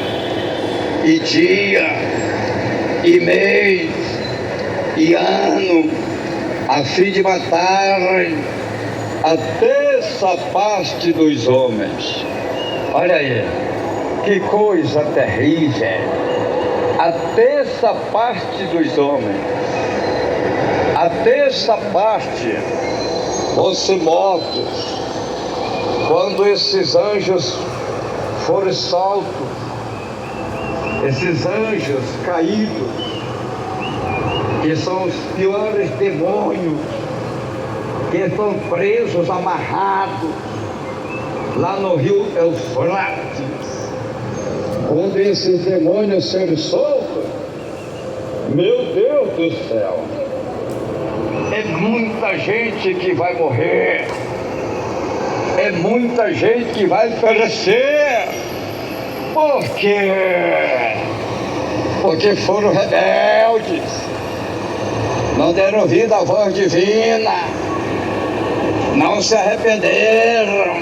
e dia e mês e ano, a fim de matarem a terça parte dos homens. Olha aí, que coisa terrível! A terça parte dos homens, a terça parte vão ser mortos quando esses anjos forem soltos, esses anjos caídos, que são os piores demônios, que estão presos, amarrados lá no rio Eufrates. Quando esses demônios serem soltos, meu Deus do céu, é muita gente que vai morrer, é muita gente que vai perecer. Por quê? Porque foram rebeldes, não deram ouvido à voz divina, não se arrependeram,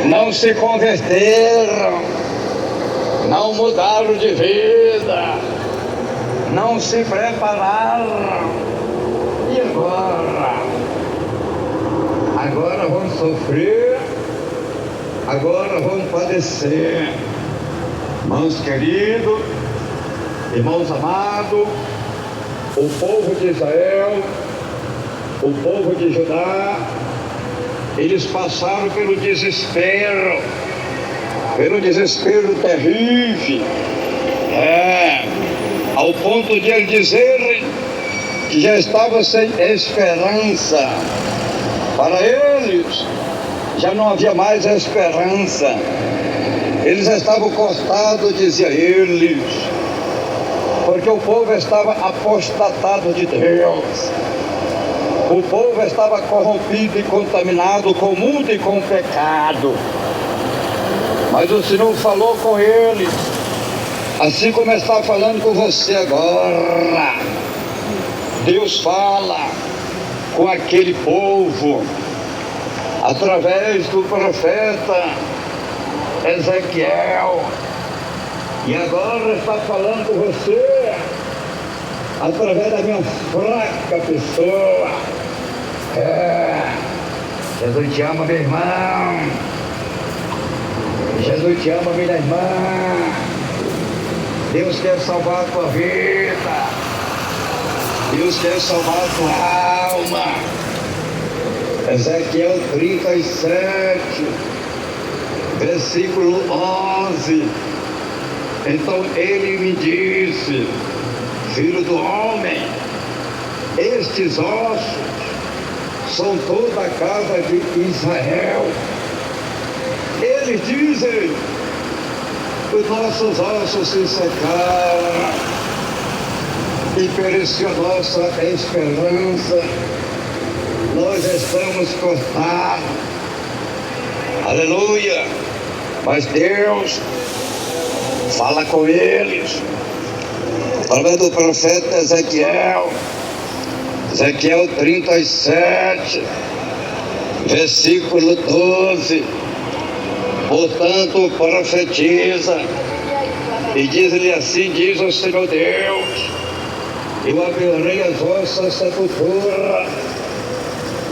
não se converteram, não mudaram de vida. não se prepararam. E agora? Agora vão sofrer, agora vão padecer. Irmãos queridos, irmãos amados, o povo de Israel, o povo de Judá, eles passaram pelo desespero terrível, ao ponto de eles dizerem que já estava sem esperança. Para eles já não havia mais esperança. Eles estavam cortados, dizia eles, porque o povo estava apostatado de Deus. O povo estava corrompido e contaminado com o mundo e com o pecado. Mas o Senhor falou com eles, assim como está falando com você agora. Deus fala com aquele povo através do profeta Ezequiel, e agora está falando com você através da minha fraca pessoa. Jesus te ama, meu irmão. Jesus te ama, minha irmã. Deus quer salvar a tua vida. Deus quer salvar a tua alma. Ezequiel 37, versículo 11. Então ele me disse: filho do homem, estes ossos são toda a casa de Israel. Eles dizem: os nossos ossos se secaram e pereceu a nossa esperança. Nós estamos cortados. Aleluia! Mas Deus fala com eles através do profeta Ezequiel. Ezequiel 37, versículo 12. Portanto, profetiza e diz-lhe assim: diz o Senhor Deus, eu abrirei as vossas sepulturas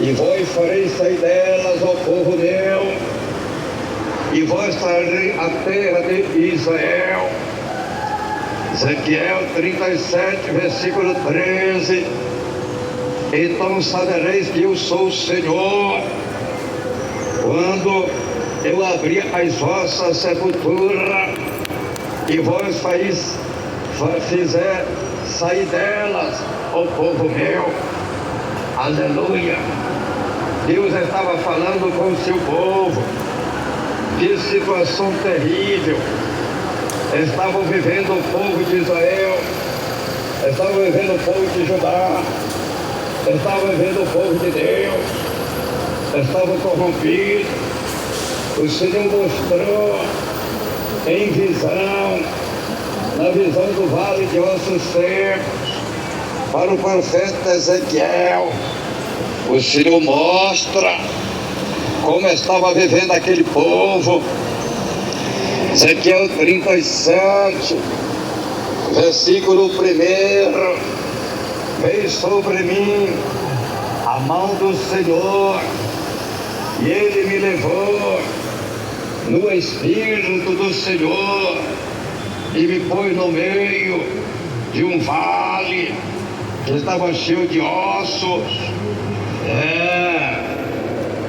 e vós farei sair delas ao povo meu, e vós trarei a terra de Israel. Ezequiel 37, versículo 13. Então sabereis que eu sou o Senhor, quando eu abrir as vossas sepulturas e vós fizer sair delas ao povo meu. Aleluia! Deus estava falando com o seu povo. Que situação terrível estavam vivendo o povo de Israel, estavam vivendo o povo de Judá, estavam vivendo o povo de Deus, estavam corrompidos. O Senhor mostrou em visão, na visão do vale de ossos secos, para o profeta Ezequiel. O Senhor mostra como estava vivendo aquele povo. Ezequiel 37, versículo 1. Veio sobre mim a mão do Senhor, e Ele me levou no Espírito do Senhor e me pôs no meio de um vale que estava cheio de ossos.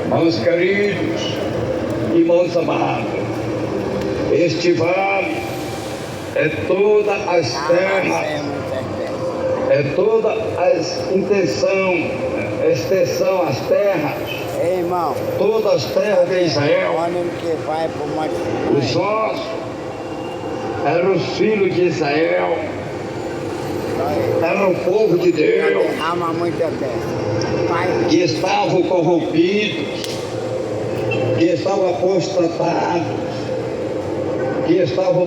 Irmãos queridos, irmãos amados, este vale é toda as terras, é toda a extensão, as terras, irmão, todas as terras de Israel. Os ossos eram os filhos de Israel, eram o povo de Deus, que estavam corrompidos, que estavam apostatados, que estavam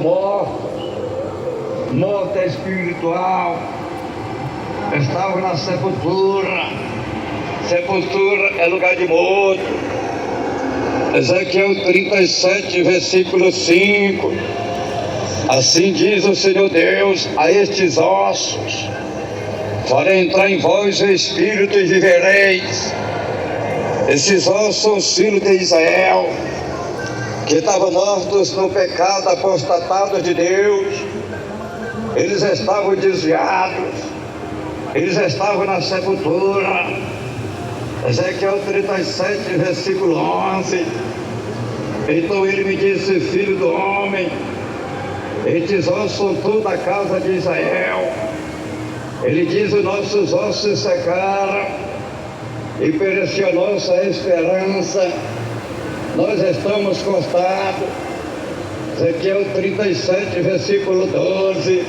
mortos espiritual, estavam na sepultura. Sepultura é lugar de morto. Ezequiel 37, versículo 5. Assim diz o Senhor Deus a estes ossos: farei entrar em vós o Espírito e vivereis. Esses ossos são os filhos de Israel, que estavam mortos no pecado apostatado de Deus. Eles estavam desviados, eles estavam na sepultura. Ezequiel 37, versículo 11. Então ele me disse: filho do homem, estes ossos são toda a casa de Israel. Ele diz: os nossos ossos se secaram e pereceu a nossa esperança. Nós estamos constados. Ezequiel 37, versículo 12.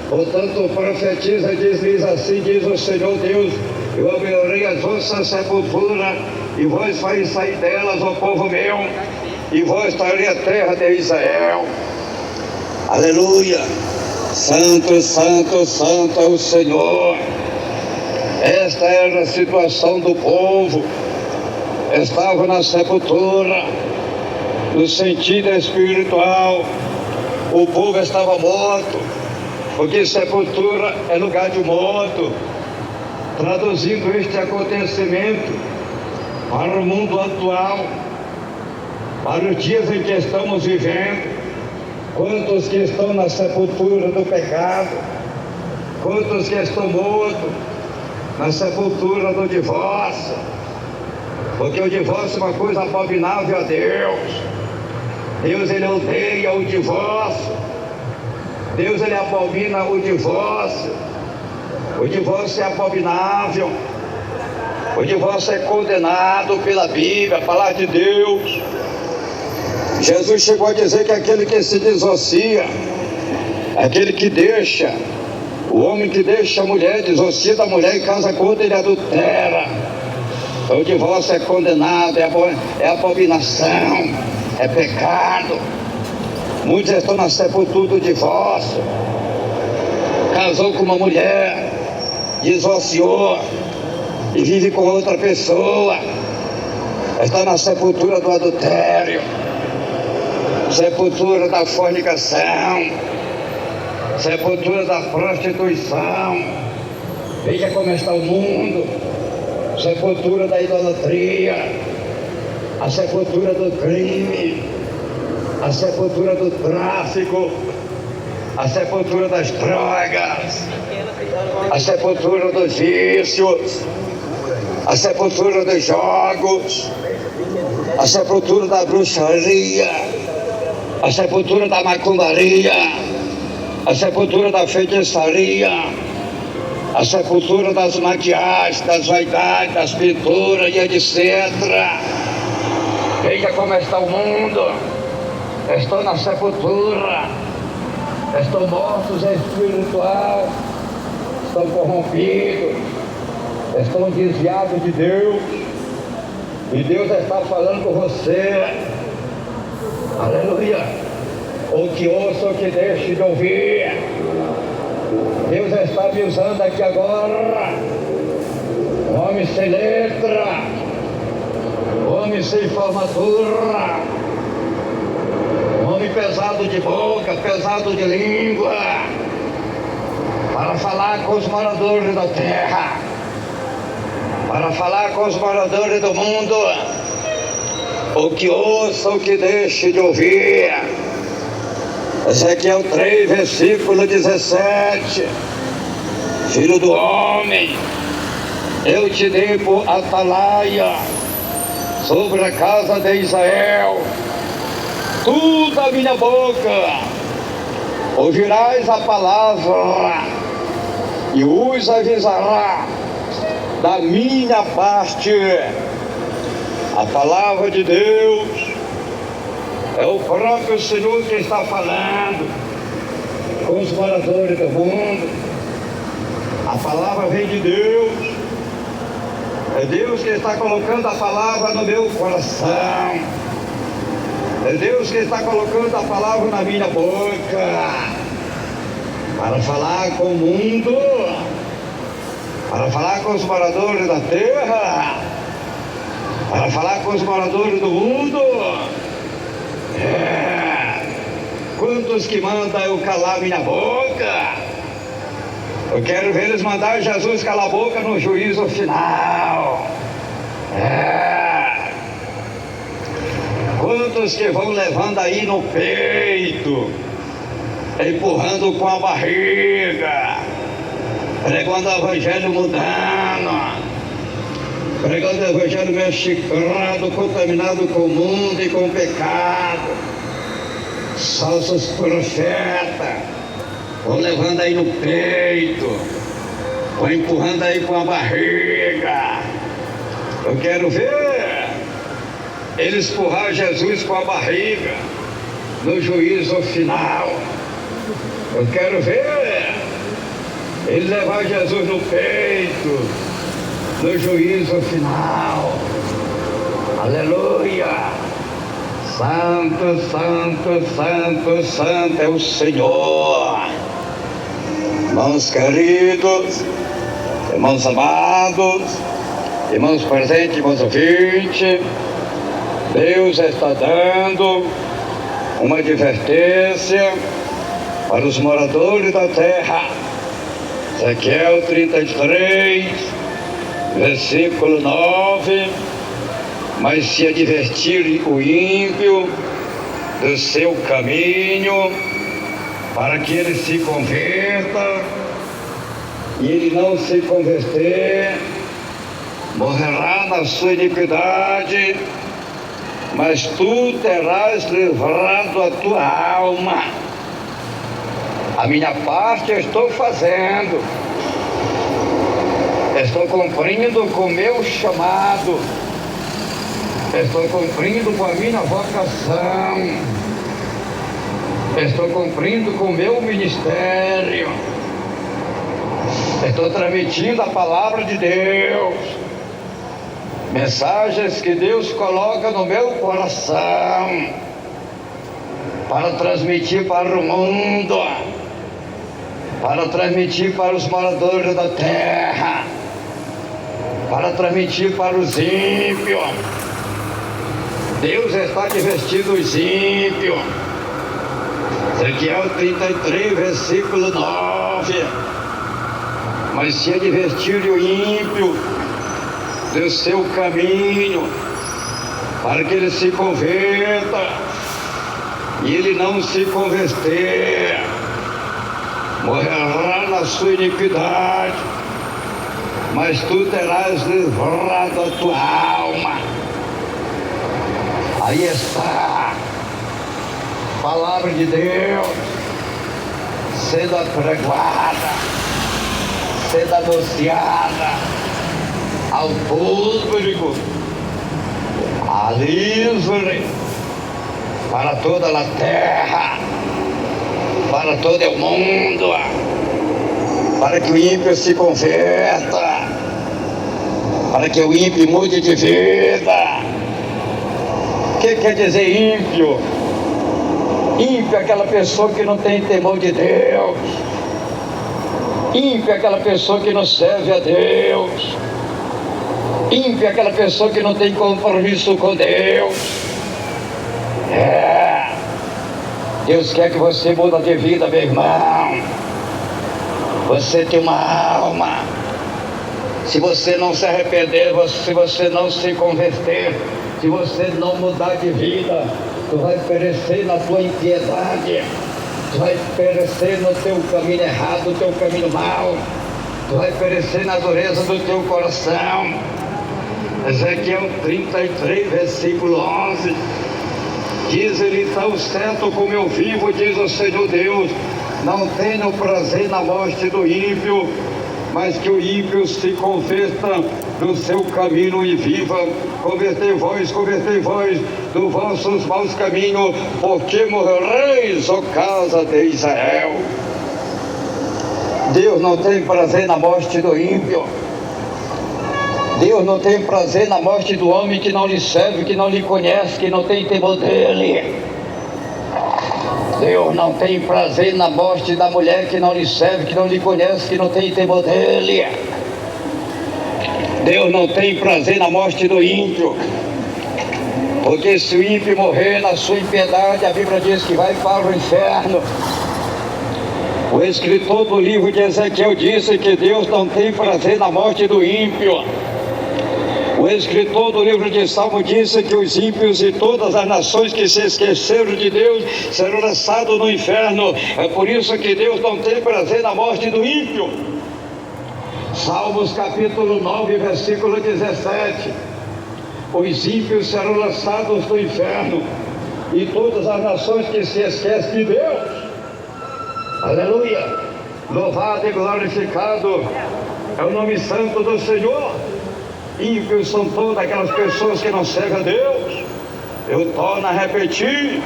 Portanto, profetiza e diz assim: diz o Senhor Deus: eu abrirei as vossas sepulturas, e vós farei sair delas, ó povo meu, e vós trarei a terra de Israel. Aleluia! Santo, santo, santo é o Senhor. Esta era a situação do povo. Estava na sepultura, no sentido espiritual. O povo estava morto, porque sepultura é lugar de morto. Traduzindo este acontecimento para o mundo atual, para os dias em que estamos vivendo, quantos que estão na sepultura do pecado, quantos que estão mortos na sepultura do divórcio, porque o divórcio é uma coisa abominável a Deus. Deus, ele odeia o divórcio. Deus, ele abomina o divórcio. O divórcio é abominável. O divórcio é condenado pela Bíblia, a palavra de Deus. Jesus chegou a dizer que aquele que se dissocia, aquele que deixa, o homem que deixa a mulher, dissocia da mulher e casa com outra, ele adultera. O divórcio é condenado, é abominação, é pecado. Muitos estão na sepultura do divórcio. Casou com uma mulher, divorciou e vive com outra pessoa. Está na sepultura do adultério, sepultura da fornicação, sepultura da prostituição. Veja como está o mundo. Sepultura da idolatria, a sepultura do crime, a sepultura do tráfico, a sepultura das drogas, a sepultura dos vícios, a sepultura dos jogos, a sepultura da bruxaria, a sepultura da macumbaria, a sepultura da feitiçaria, a sepultura das maquiagens, das vaidades, das pinturas e etc. Veja como está o mundo. Estão na sepultura, estão mortos espiritual, estão corrompidos, estão desviados de Deus. E Deus está falando com você. Aleluia! Ou que ouça ou que deixe de ouvir. Deus está me usando aqui agora. Homem sem letra, homem sem formatura, homem pesado de boca, pesado de língua, para falar com os moradores da terra, para falar com os moradores do mundo. O que ouça, o que deixe de ouvir. Ezequiel 3, versículo 17. Filho do homem, eu te dei por atalaia sobre a casa de Israel. Tu da minha boca ouvirás a palavra e os avisará da minha parte. A palavra de Deus é o próprio Senhor que está falando com os moradores do mundo. A palavra vem de Deus. É Deus que está colocando a palavra no meu coração. É Deus que está colocando a palavra na minha boca, para falar com o mundo, para falar com os moradores da terra, para falar com os moradores do mundo. Quando Quantos que mandam eu calar minha boca? Eu quero ver eles mandar Jesus calar a boca no juízo final. Quantos que vão levando aí no peito, empurrando com a barriga, pregando o evangelho mudando, pregando o evangelho mexicano, contaminado com o mundo e com o pecado. Falsos profetas vão levando aí no peito, vão empurrando aí com a barriga. Eu quero ver eles empurrar Jesus com a barriga no juízo final. Eu quero ver eles levar Jesus no peito no juízo final. Aleluia! Santo, santo, santo, santo é o Senhor. Irmãos queridos, irmãos amados, irmãos presentes, irmãos ouvintes, Deus está dando uma advertência para os moradores da terra. Ezequiel 33, versículo 9. Mas se advertir o ímpio do seu caminho, para que ele se converta, e ele não se converter, morrerá na sua iniquidade, mas tu terás livrado a tua alma. A minha parte eu estou fazendo, estou cumprindo com o meu chamado, estou cumprindo com a minha vocação, estou cumprindo com o meu ministério, estou transmitindo a palavra de Deus, mensagens que Deus coloca no meu coração, para transmitir para o mundo, para transmitir para os moradores da terra, para transmitir para os ímpios. Deus está advertindo os ímpios. Ezequiel 33, versículo 9. Mas se advertir o ímpio do seu caminho, para que ele se converta, e ele não se converter, morrerá na sua iniquidade, mas tu terás livrado a tua alma. Aí está a palavra de Deus sendo apregoada, sendo anunciada ao público, a livre, para toda a terra, para todo o mundo, para que o ímpio se converta, para que o ímpio mude de vida. O que quer dizer ímpio? Ímpio é aquela pessoa que não tem temor de Deus. Ímpio é aquela pessoa que não serve a Deus. Ímpio é aquela pessoa que não tem compromisso com Deus. Deus quer que você mude de vida, meu irmão. Você tem uma alma. Se você não se arrepender, se você não se converter, se você não mudar de vida, tu vai perecer na tua impiedade, tu vai perecer no teu caminho errado, no teu caminho mau, tu vai perecer na dureza do teu coração. Ezequiel 33, versículo 11, diz ele: tão certo como eu vivo, diz o Senhor Deus, não tenho prazer na morte do ímpio, mas que o ímpio se converta do seu caminho e viva. Convertei vós dos vossos maus caminhos, porque morrereis, ó casa de Israel. Deus não tem prazer na morte do ímpio. Deus não tem prazer na morte do homem que não lhe serve, que não lhe conhece, que não tem temor dele. Deus não tem prazer na morte da mulher que não lhe serve, que não lhe conhece, que não tem temor dele. Deus não tem prazer na morte do ímpio, Porque se o ímpio morrer na sua impiedade, a Bíblia diz que vai para o inferno. O escritor do livro de Ezequiel disse que Deus não tem prazer na morte do ímpio. O escritor do livro de Salmo disse que os ímpios e todas as nações que se esqueceram de Deus serão lançados no inferno. É por isso que Deus não tem prazer na morte do ímpio. Salmos capítulo 9, versículo 17. Os ímpios serão lançados no inferno e todas as nações que se esquecem de Deus. Aleluia! Louvado e glorificado é o nome santo do Senhor. Ímpios são todas aquelas pessoas que não servem a Deus. Eu torno a repetir: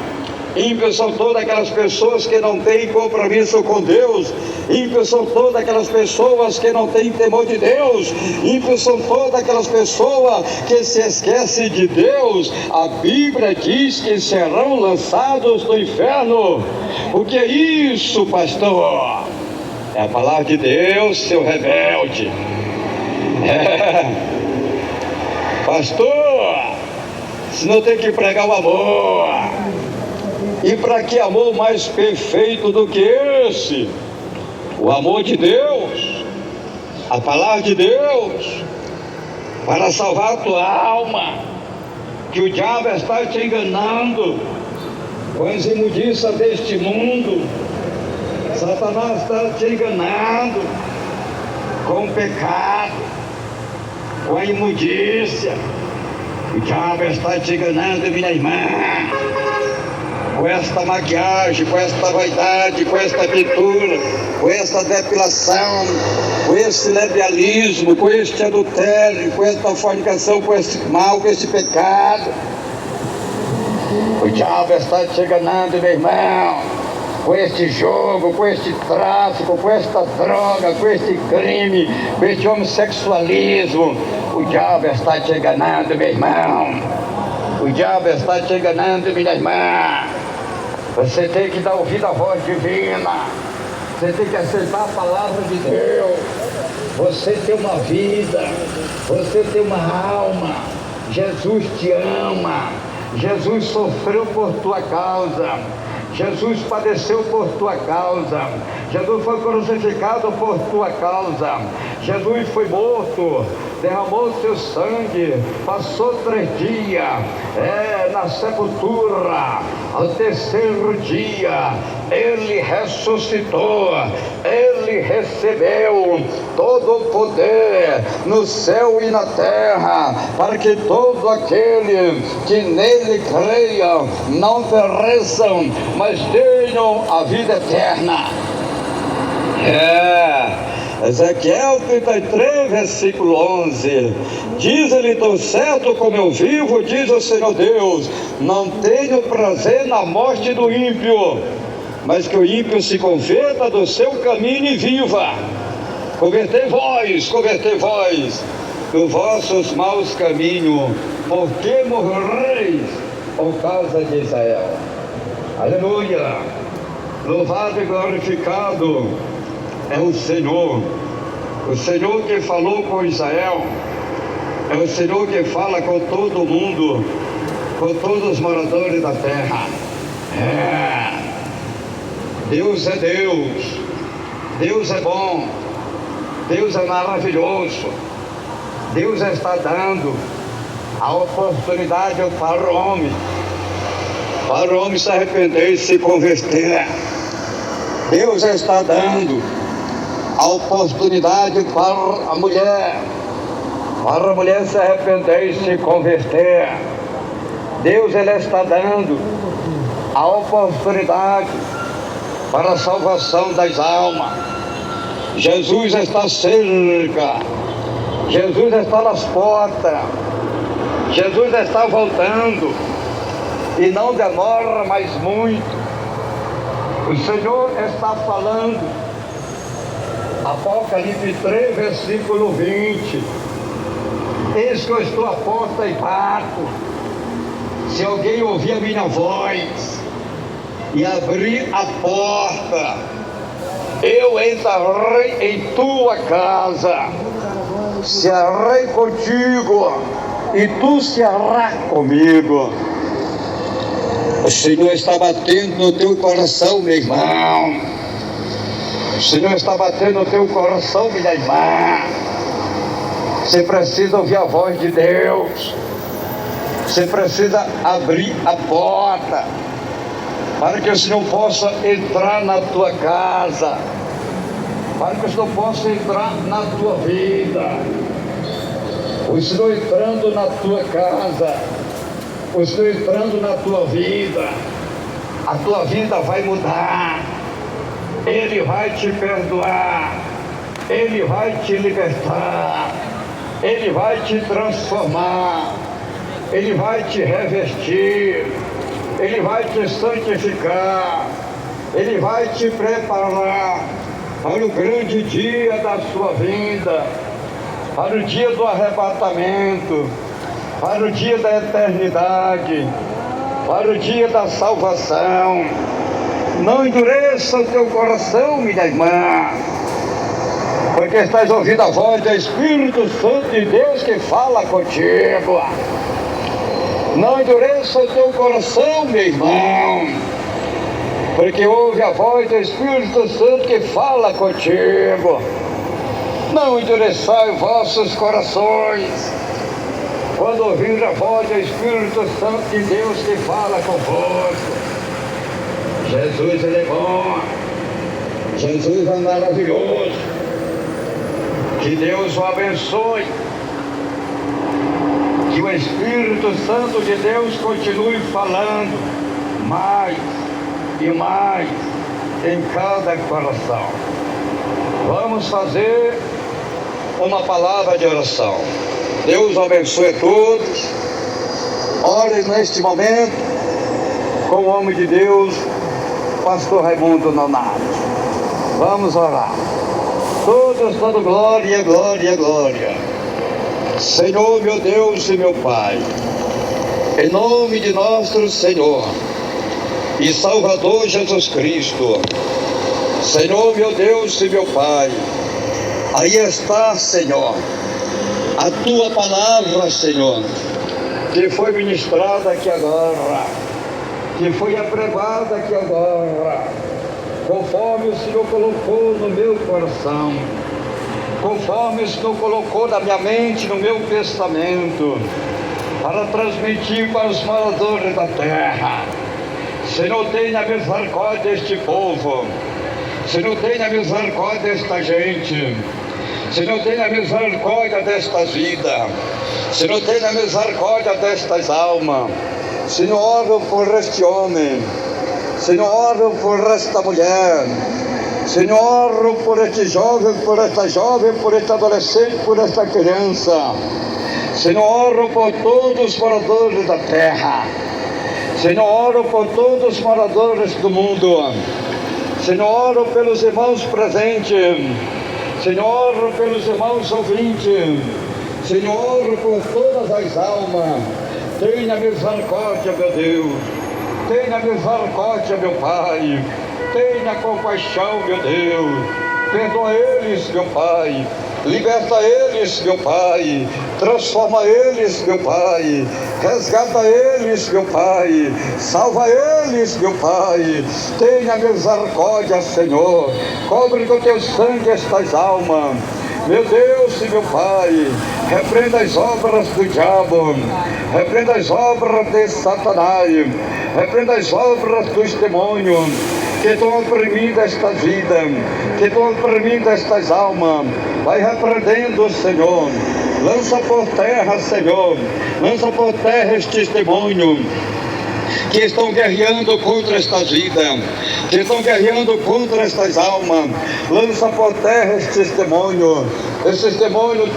ímpios são todas aquelas pessoas que não têm compromisso com Deus. Ímpios são todas aquelas pessoas que não têm temor de Deus. Ímpios são todas aquelas pessoas que se esquecem de Deus. A Bíblia diz que serão lançados no inferno. O que é isso, pastor? É a palavra de Deus, seu rebelde. Pastor, senão tem que pregar o amor. E para que amor mais perfeito do que esse? O amor de Deus, a palavra de Deus, para salvar a tua alma, que o diabo está te enganando com as imundícias deste mundo. Satanás está te enganando com o pecado, com a imundícia. O diabo está te enganando, minha irmã, com esta maquiagem, com esta vaidade, com esta pintura, com esta depilação, com este levialismo, com este adultério, com esta fornicação, com este mal, com este pecado. O diabo está te enganando, meu irmão, com este jogo, com este tráfico, com esta droga, com este crime, com este homossexualismo. O diabo está te enganando, meu irmão. O diabo está te enganando, minha irmã. Você tem que dar ouvido à voz divina. Você tem que aceitar a palavra de Deus. Você tem uma vida. Você tem uma alma. Jesus te ama. Jesus sofreu por tua causa. Jesus padeceu por tua causa. Jesus foi crucificado por tua causa. Jesus foi morto, derramou seu sangue, passou 3 dias na sepultura. Ao terceiro dia ele ressuscitou. Ele recebeu todo o poder no céu e na terra, para que todos aqueles que nele creiam não pereçam, mas tenham a vida eterna. Ezequiel 33, versículo 11. Diz-lhe: tão certo como eu vivo, diz o Senhor Deus, não tenho prazer na morte do ímpio, mas que o ímpio se converta do seu caminho e viva. Convertei vós dos vossos maus caminhos, porque morrereis por causa de Israel. Aleluia! Louvado e glorificado é o Senhor que falou com Israel. É o Senhor que fala com todo mundo, com todos os moradores da terra. Deus é Deus. Deus é bom. Deus é maravilhoso. Deus está dando a oportunidade para o homem se arrepender e se converter. Deus está dando a oportunidade para a mulher se arrepender e se converter. Deus ele está dando a oportunidade para a salvação das almas. Jesus está cerca, Jesus está nas portas, Jesus está voltando e não demora mais muito. O Senhor está falando. Apocalipse 3, versículo 20. Eis que eu estou à porta e bato. Se alguém ouvir a minha voz e abrir a porta, eu entrarei em tua casa, cearei contigo e tu cearás comigo. O Senhor está batendo no teu coração, meu irmão. O Senhor está batendo no teu coração, minha irmã. Você precisa ouvir a voz de Deus. Você precisa abrir a porta para que o Senhor possa entrar na tua casa, para que o Senhor possa entrar na tua vida. O Senhor entrando na tua casa, o Senhor entrando na tua vida, a tua vida vai mudar. Ele vai te perdoar, Ele vai te libertar, Ele vai te transformar, Ele vai te revestir, Ele vai te santificar, Ele vai te preparar para o grande dia da sua vida, para o dia do arrebatamento, para o dia da eternidade, para o dia da salvação. Não endureça o teu coração, minha irmã, porque estás ouvindo a voz do Espírito Santo de Deus que fala contigo. Não endureça o teu coração, meu irmão, porque ouve a voz do Espírito Santo que fala contigo. Não endureçai vossos corações quando ouvir a voz do Espírito Santo de Deus que fala convosco. Jesus, Ele é bom. Jesus é maravilhoso. Que Deus o abençoe. Que o Espírito Santo de Deus continue falando mais e mais em cada coração. Vamos fazer uma palavra de oração. Deus abençoe a todos. Ore neste momento com o homem de Deus, Pastor Raimundo Nonato. Vamos orar. Todos dando glória, glória, glória. Senhor, meu Deus e meu Pai, em nome de nosso Senhor e Salvador Jesus Cristo, Senhor, meu Deus e meu Pai, aí está, Senhor, a Tua palavra, Senhor, que foi ministrada aqui agora, que foi aprovada aqui agora, conforme o Senhor colocou no meu coração, conforme o Senhor colocou na minha mente, no meu pensamento, para transmitir para os moradores da terra. Senhor, tenha misericórdia deste povo. Senhor, tenha misericórdia desta gente. Senhor, tenha misericórdia desta vida. Senhor, tenha misericórdia destas almas. Senhor, oro por este homem. Senhor, oro por esta mulher. Senhor, oro por este jovem, por esta jovem, por este adolescente, por esta criança. Senhor, oro por todos os moradores da terra. Senhor, oro por todos os moradores do mundo. Senhor, oro pelos irmãos presentes. Senhor, oro pelos irmãos ouvintes. Senhor, oro por todas as almas. Tenha misericórdia, meu Deus. Tenha misericórdia, meu Pai. Tenha compaixão, meu Deus. Perdoa eles, meu Pai. Liberta eles, meu Pai. Transforma eles, meu Pai. Resgata eles, meu Pai. Salva eles, meu Pai. Tenha misericórdia, Senhor. Cobre com teu sangue estas almas. Meu Deus e meu Pai, repreenda as obras do diabo, repreenda as obras de Satanás, repreenda as obras dos demônios que estão oprimindo esta vida, que estão oprimindo estas almas. Vai repreendendo, Senhor. Lança por terra, Senhor. Lança por terra estes demônios que estão guerreando contra estas vidas, que estão guerreando contra estas almas. Lança por terra esses demônios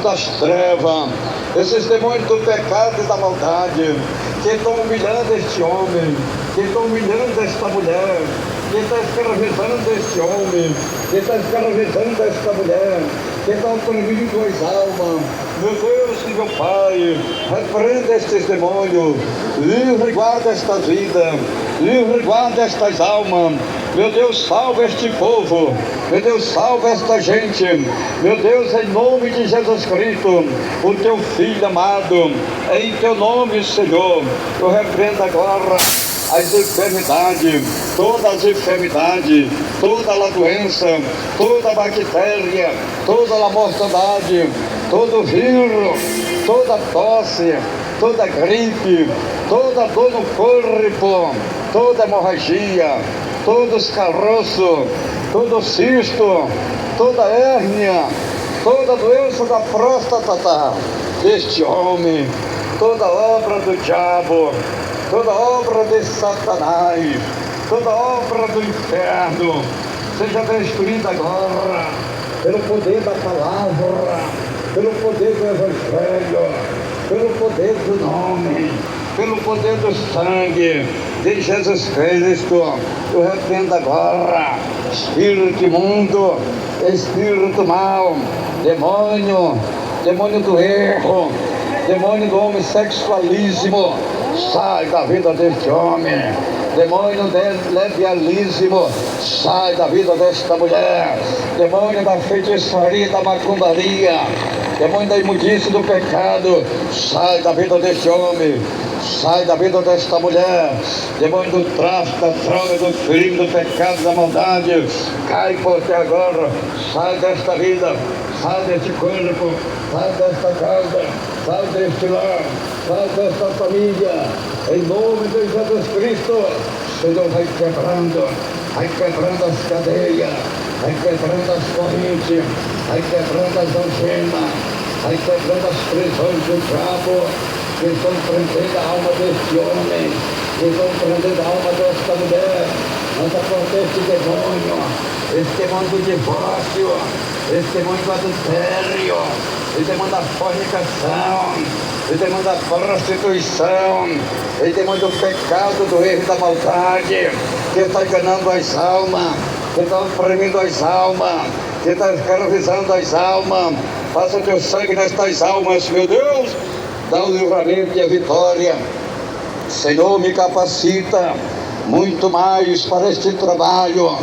das trevas, esses demônios do pecado e da maldade, que estão humilhando este homem, que estão humilhando esta mulher, que está escravizando este homem, que está escravizando esta mulher, que está oprimindo as almas. Meu Deus e meu Pai, repreenda estes demônios, livre e guarda esta vida, livre e guarda estas almas. Meu Deus, salva este povo, meu Deus, salva esta gente, meu Deus, em nome de Jesus Cristo, o teu Filho amado, em teu nome, Senhor, eu repreendo agora as enfermidades, todas as enfermidades, toda a doença, toda a bactéria, toda a mortandade, todo vírus, toda tosse, toda gripe, toda dor no corpo, toda hemorragia, todos caroços, todo cisto, toda hérnia, toda doença da próstata deste homem, toda obra do diabo, toda obra de Satanás, toda obra do inferno, seja destruída agora, pelo poder da palavra, pelo poder do Evangelho, pelo poder do nome, pelo poder do sangue de Jesus Cristo. Eu repreendo agora espírito imundo, espírito mau, demônio do erro, demônio do homossexualismo, sai da vida deste homem. Demônio do lesbianismo, sai da vida desta mulher. Demônio da feitiçaria, da macumbaria, demônio da imundícia do pecado, sai da vida deste homem, sai da vida desta mulher. Demônio do tráfico, da droga, do crime, do pecado, da maldade, cai por ti agora, sai desta vida, sai deste corpo, sai desta casa, sai deste lar, sai desta família, em nome de Jesus Cristo. Senhor, vai quebrando as cadeias, vai quebrando as correntes, vai quebrando as algemas, vai quebrando as prisões do diabo, que estão prendendo a alma deste homem, que estão prendendo a alma desta mulher. Nós acortamos este demônio do divórcio, esse demônio do adultério, esse demônio da fornicação, esse demônio da prostituição, esse demônio do pecado, do erro e da maldade, que está enganando as almas, que está oprimindo as almas, que está escravizando as almas. Faça o teu sangue nestas almas, meu Deus, dá o livramento e a vitória. Senhor, me capacita muito mais para este trabalho,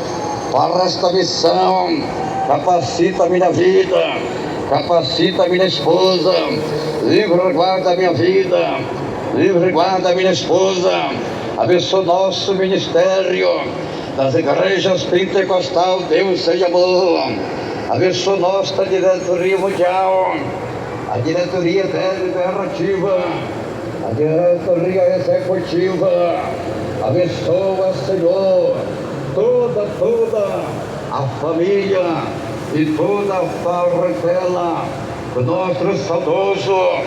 para esta missão. Capacita a minha vida, capacita a minha esposa, livre e guarda a minha vida, livre e guarda a minha esposa. Abençoa nosso ministério das igrejas pentecostal, Deus seja amor. Abençoa nossa diretoria mundial, a diretoria deliberativa, a diretoria executiva. Abençoa, Senhor, toda a família e toda a parentela do nosso saudoso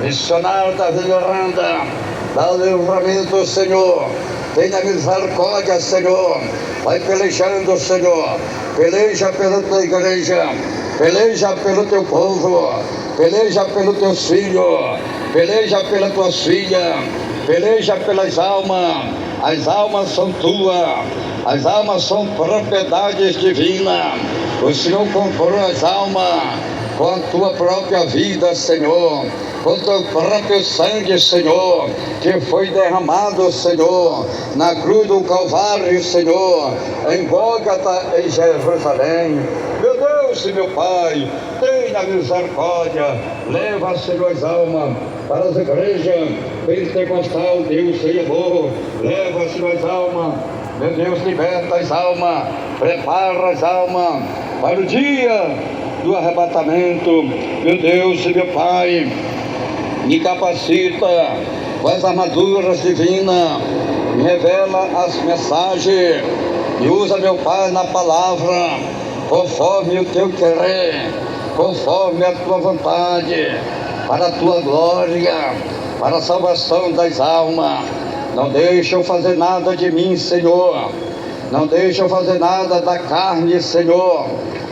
missionário da Veneranda. Dá o livramento, Senhor. Tenha misericórdia, Senhor. Vai pelejando, Senhor. Peleja pela tua igreja, peleja pelo teu povo, peleja pelos teus filhos, peleja pelas tuas filhas, peleja pelas almas. As almas são tuas, as almas são propriedades divinas. O Senhor comprou as almas com a tua própria vida, Senhor, com o teu próprio sangue, Senhor, que foi derramado, Senhor, na cruz do Calvário, Senhor, em Gólgota, em Jerusalém. Meu Deus e meu Pai, tenha misericórdia, leva, Senhor, as almas para as igrejas pentecostal, Deus seja amor, leva, Senhor, as almas, meu Deus, liberta as almas, prepara as almas para o dia do arrebatamento. Meu Deus e meu Pai, me capacita com as armaduras divinas, me revela as mensagens, me usa, meu Pai, na palavra, conforme o teu querer, conforme a tua vontade, para a tua glória, para a salvação das almas. Não deixa eu fazer nada de mim, Senhor, não deixa eu fazer nada da carne, Senhor,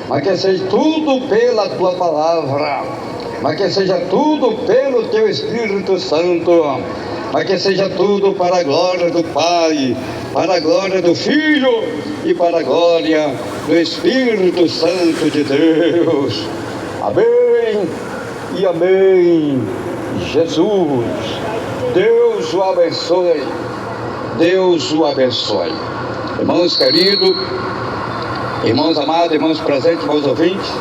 mas que seja tudo pela tua palavra, mas que seja tudo pelo teu Espírito Santo, mas que seja tudo para a glória do Pai, para a glória do Filho e para a glória do Espírito Santo de Deus. Amém e amém. Jesus, Deus o abençoe, Deus o abençoe. Irmãos queridos, irmãos amados, irmãos presentes, irmãos ouvintes,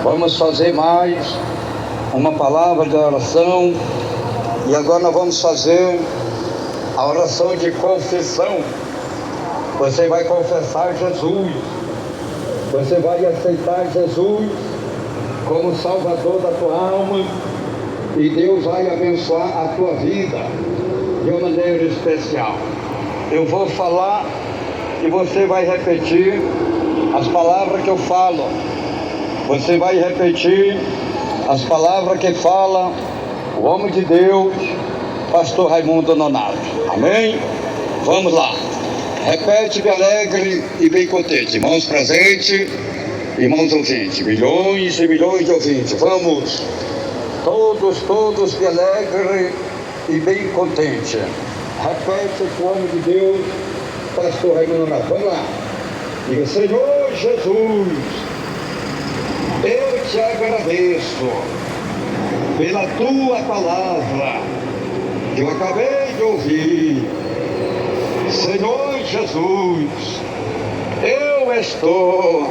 vamos fazer mais uma palavra de oração. E agora nós vamos fazer a oração de confissão. Você vai confessar Jesus, você vai aceitar Jesus como Salvador da tua alma, e Deus vai abençoar a tua vida de uma maneira especial. Eu vou falar e você vai repetir as palavras que eu falo. Você vai repetir as palavras que fala o homem de Deus, pastor Raimundo Nonato. Amém? Vamos lá. Repete bem alegre e bem contente. Irmãos presentes, irmãos ouvintes, milhões e milhões de ouvintes. Vamos, todos bem alegre e bem contente. Repete com o homem de Deus, pastor Raimundo Nonato. Vamos lá. Diga: Senhor Jesus, eu te agradeço pela tua palavra que eu acabei de ouvir. Senhor Jesus, eu estou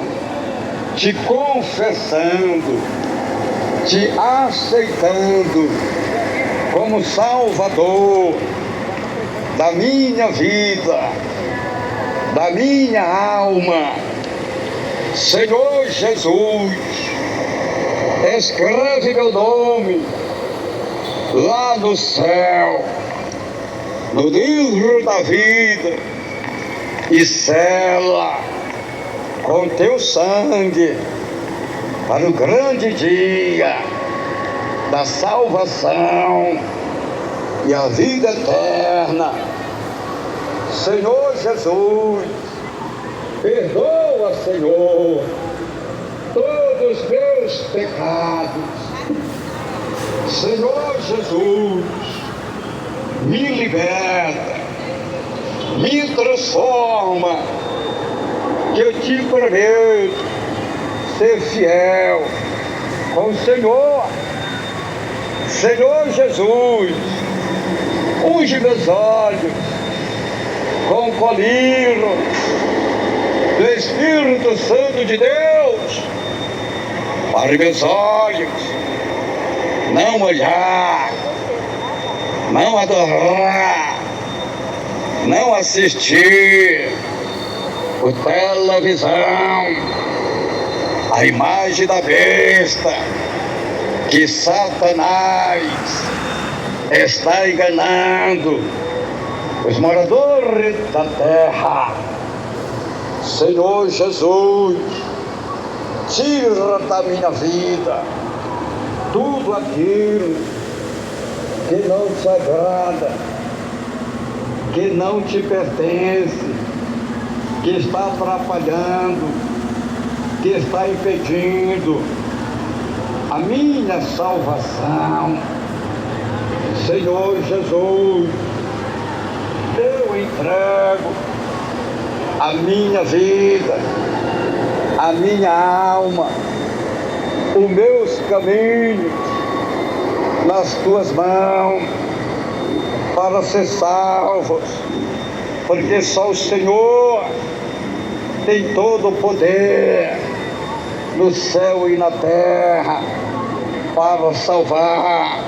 te confessando, te aceitando como Salvador da minha vida, da minha alma. Senhor Jesus, escreve meu nome lá no céu, no livro da vida, e sela com teu sangue para o grande dia da salvação e a vida eterna. Senhor Jesus, perdoa, Senhor, todos os meus pecados. Senhor Jesus, me liberta, me transforma, que eu te prometo ser fiel com o Senhor. Senhor Jesus, unge meus olhos com o colírio do Espírito Santo de Deus, para meus olhos não olhar, não adorar, não assistir por televisão a imagem da besta que Satanás está enganando os moradores da terra. Senhor Jesus, tira da minha vida tudo aquilo que não te agrada, que não te pertence, que está atrapalhando, que está impedindo a minha salvação. Senhor Jesus, eu entrego a minha vida, a minha alma, os meus caminhos nas tuas mãos, para ser salvos, porque só o Senhor tem todo o poder no céu e na terra para salvar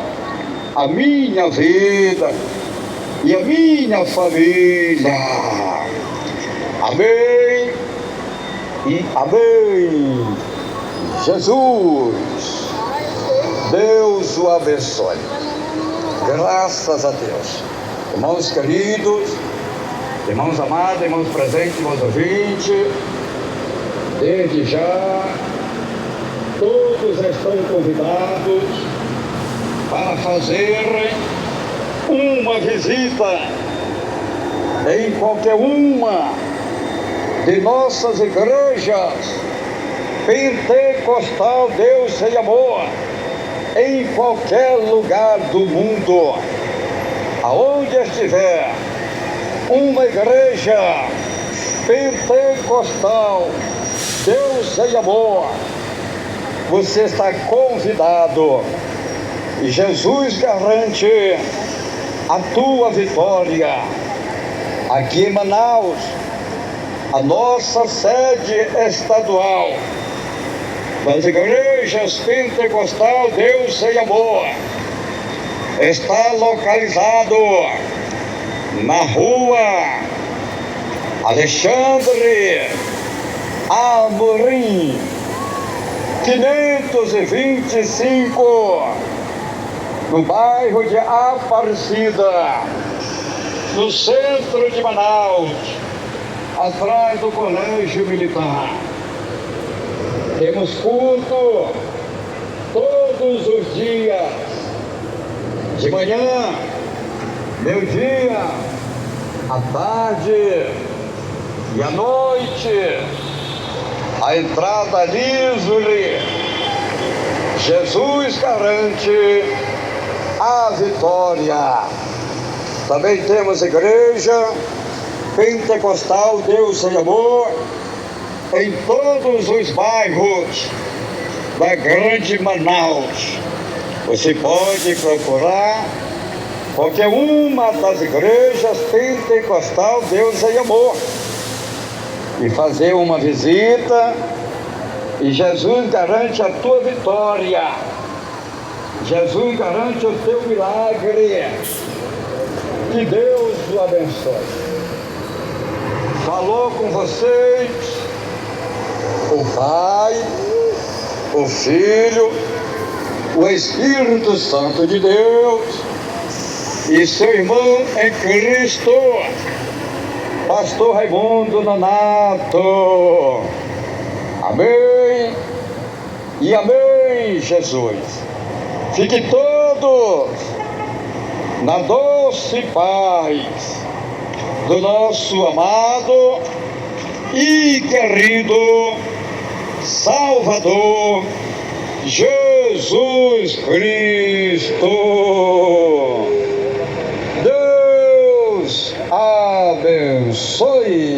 a minha vida e a minha família. Amém e amém. Jesus, Deus o abençoe. Graças a Deus. Irmãos queridos, irmãos amados, irmãos presentes, irmãos ouvintes, desde já, todos estão convidados para fazerem uma visita em qualquer uma de nossas igrejas pentecostal Deus e Amor, em qualquer lugar do mundo, aonde estiver uma igreja pentecostal Deus e Amor, você está convidado, e Jesus garante a tua vitória. Aqui em Manaus, a nossa sede estadual das igrejas pentecostal Deus e Amor está localizado na rua Alexandre Amorim, 525, no bairro de Aparecida, no centro de Manaus, atrás do Colégio Militar. Temos culto todos os dias, de manhã, meio-dia, à tarde e à noite. A entrada livre. Jesus garante a vitória. Também temos igreja pentecostal Deus em Amor em todos os bairros da grande Manaus. Você pode procurar qualquer uma das igrejas pentecostal Deus em Amor e fazer uma visita, e Jesus garante a tua vitória. Jesus garante o teu milagre. Que Deus o abençoe. Falou com vocês o Pai, o Filho, o Espírito Santo de Deus e seu irmão em Cristo, Pastor Raimundo Nonato. Amém e amém, Jesus. Fiquem todos na doce paz do nosso amado e querido Salvador Jesus Cristo. Deus abençoe.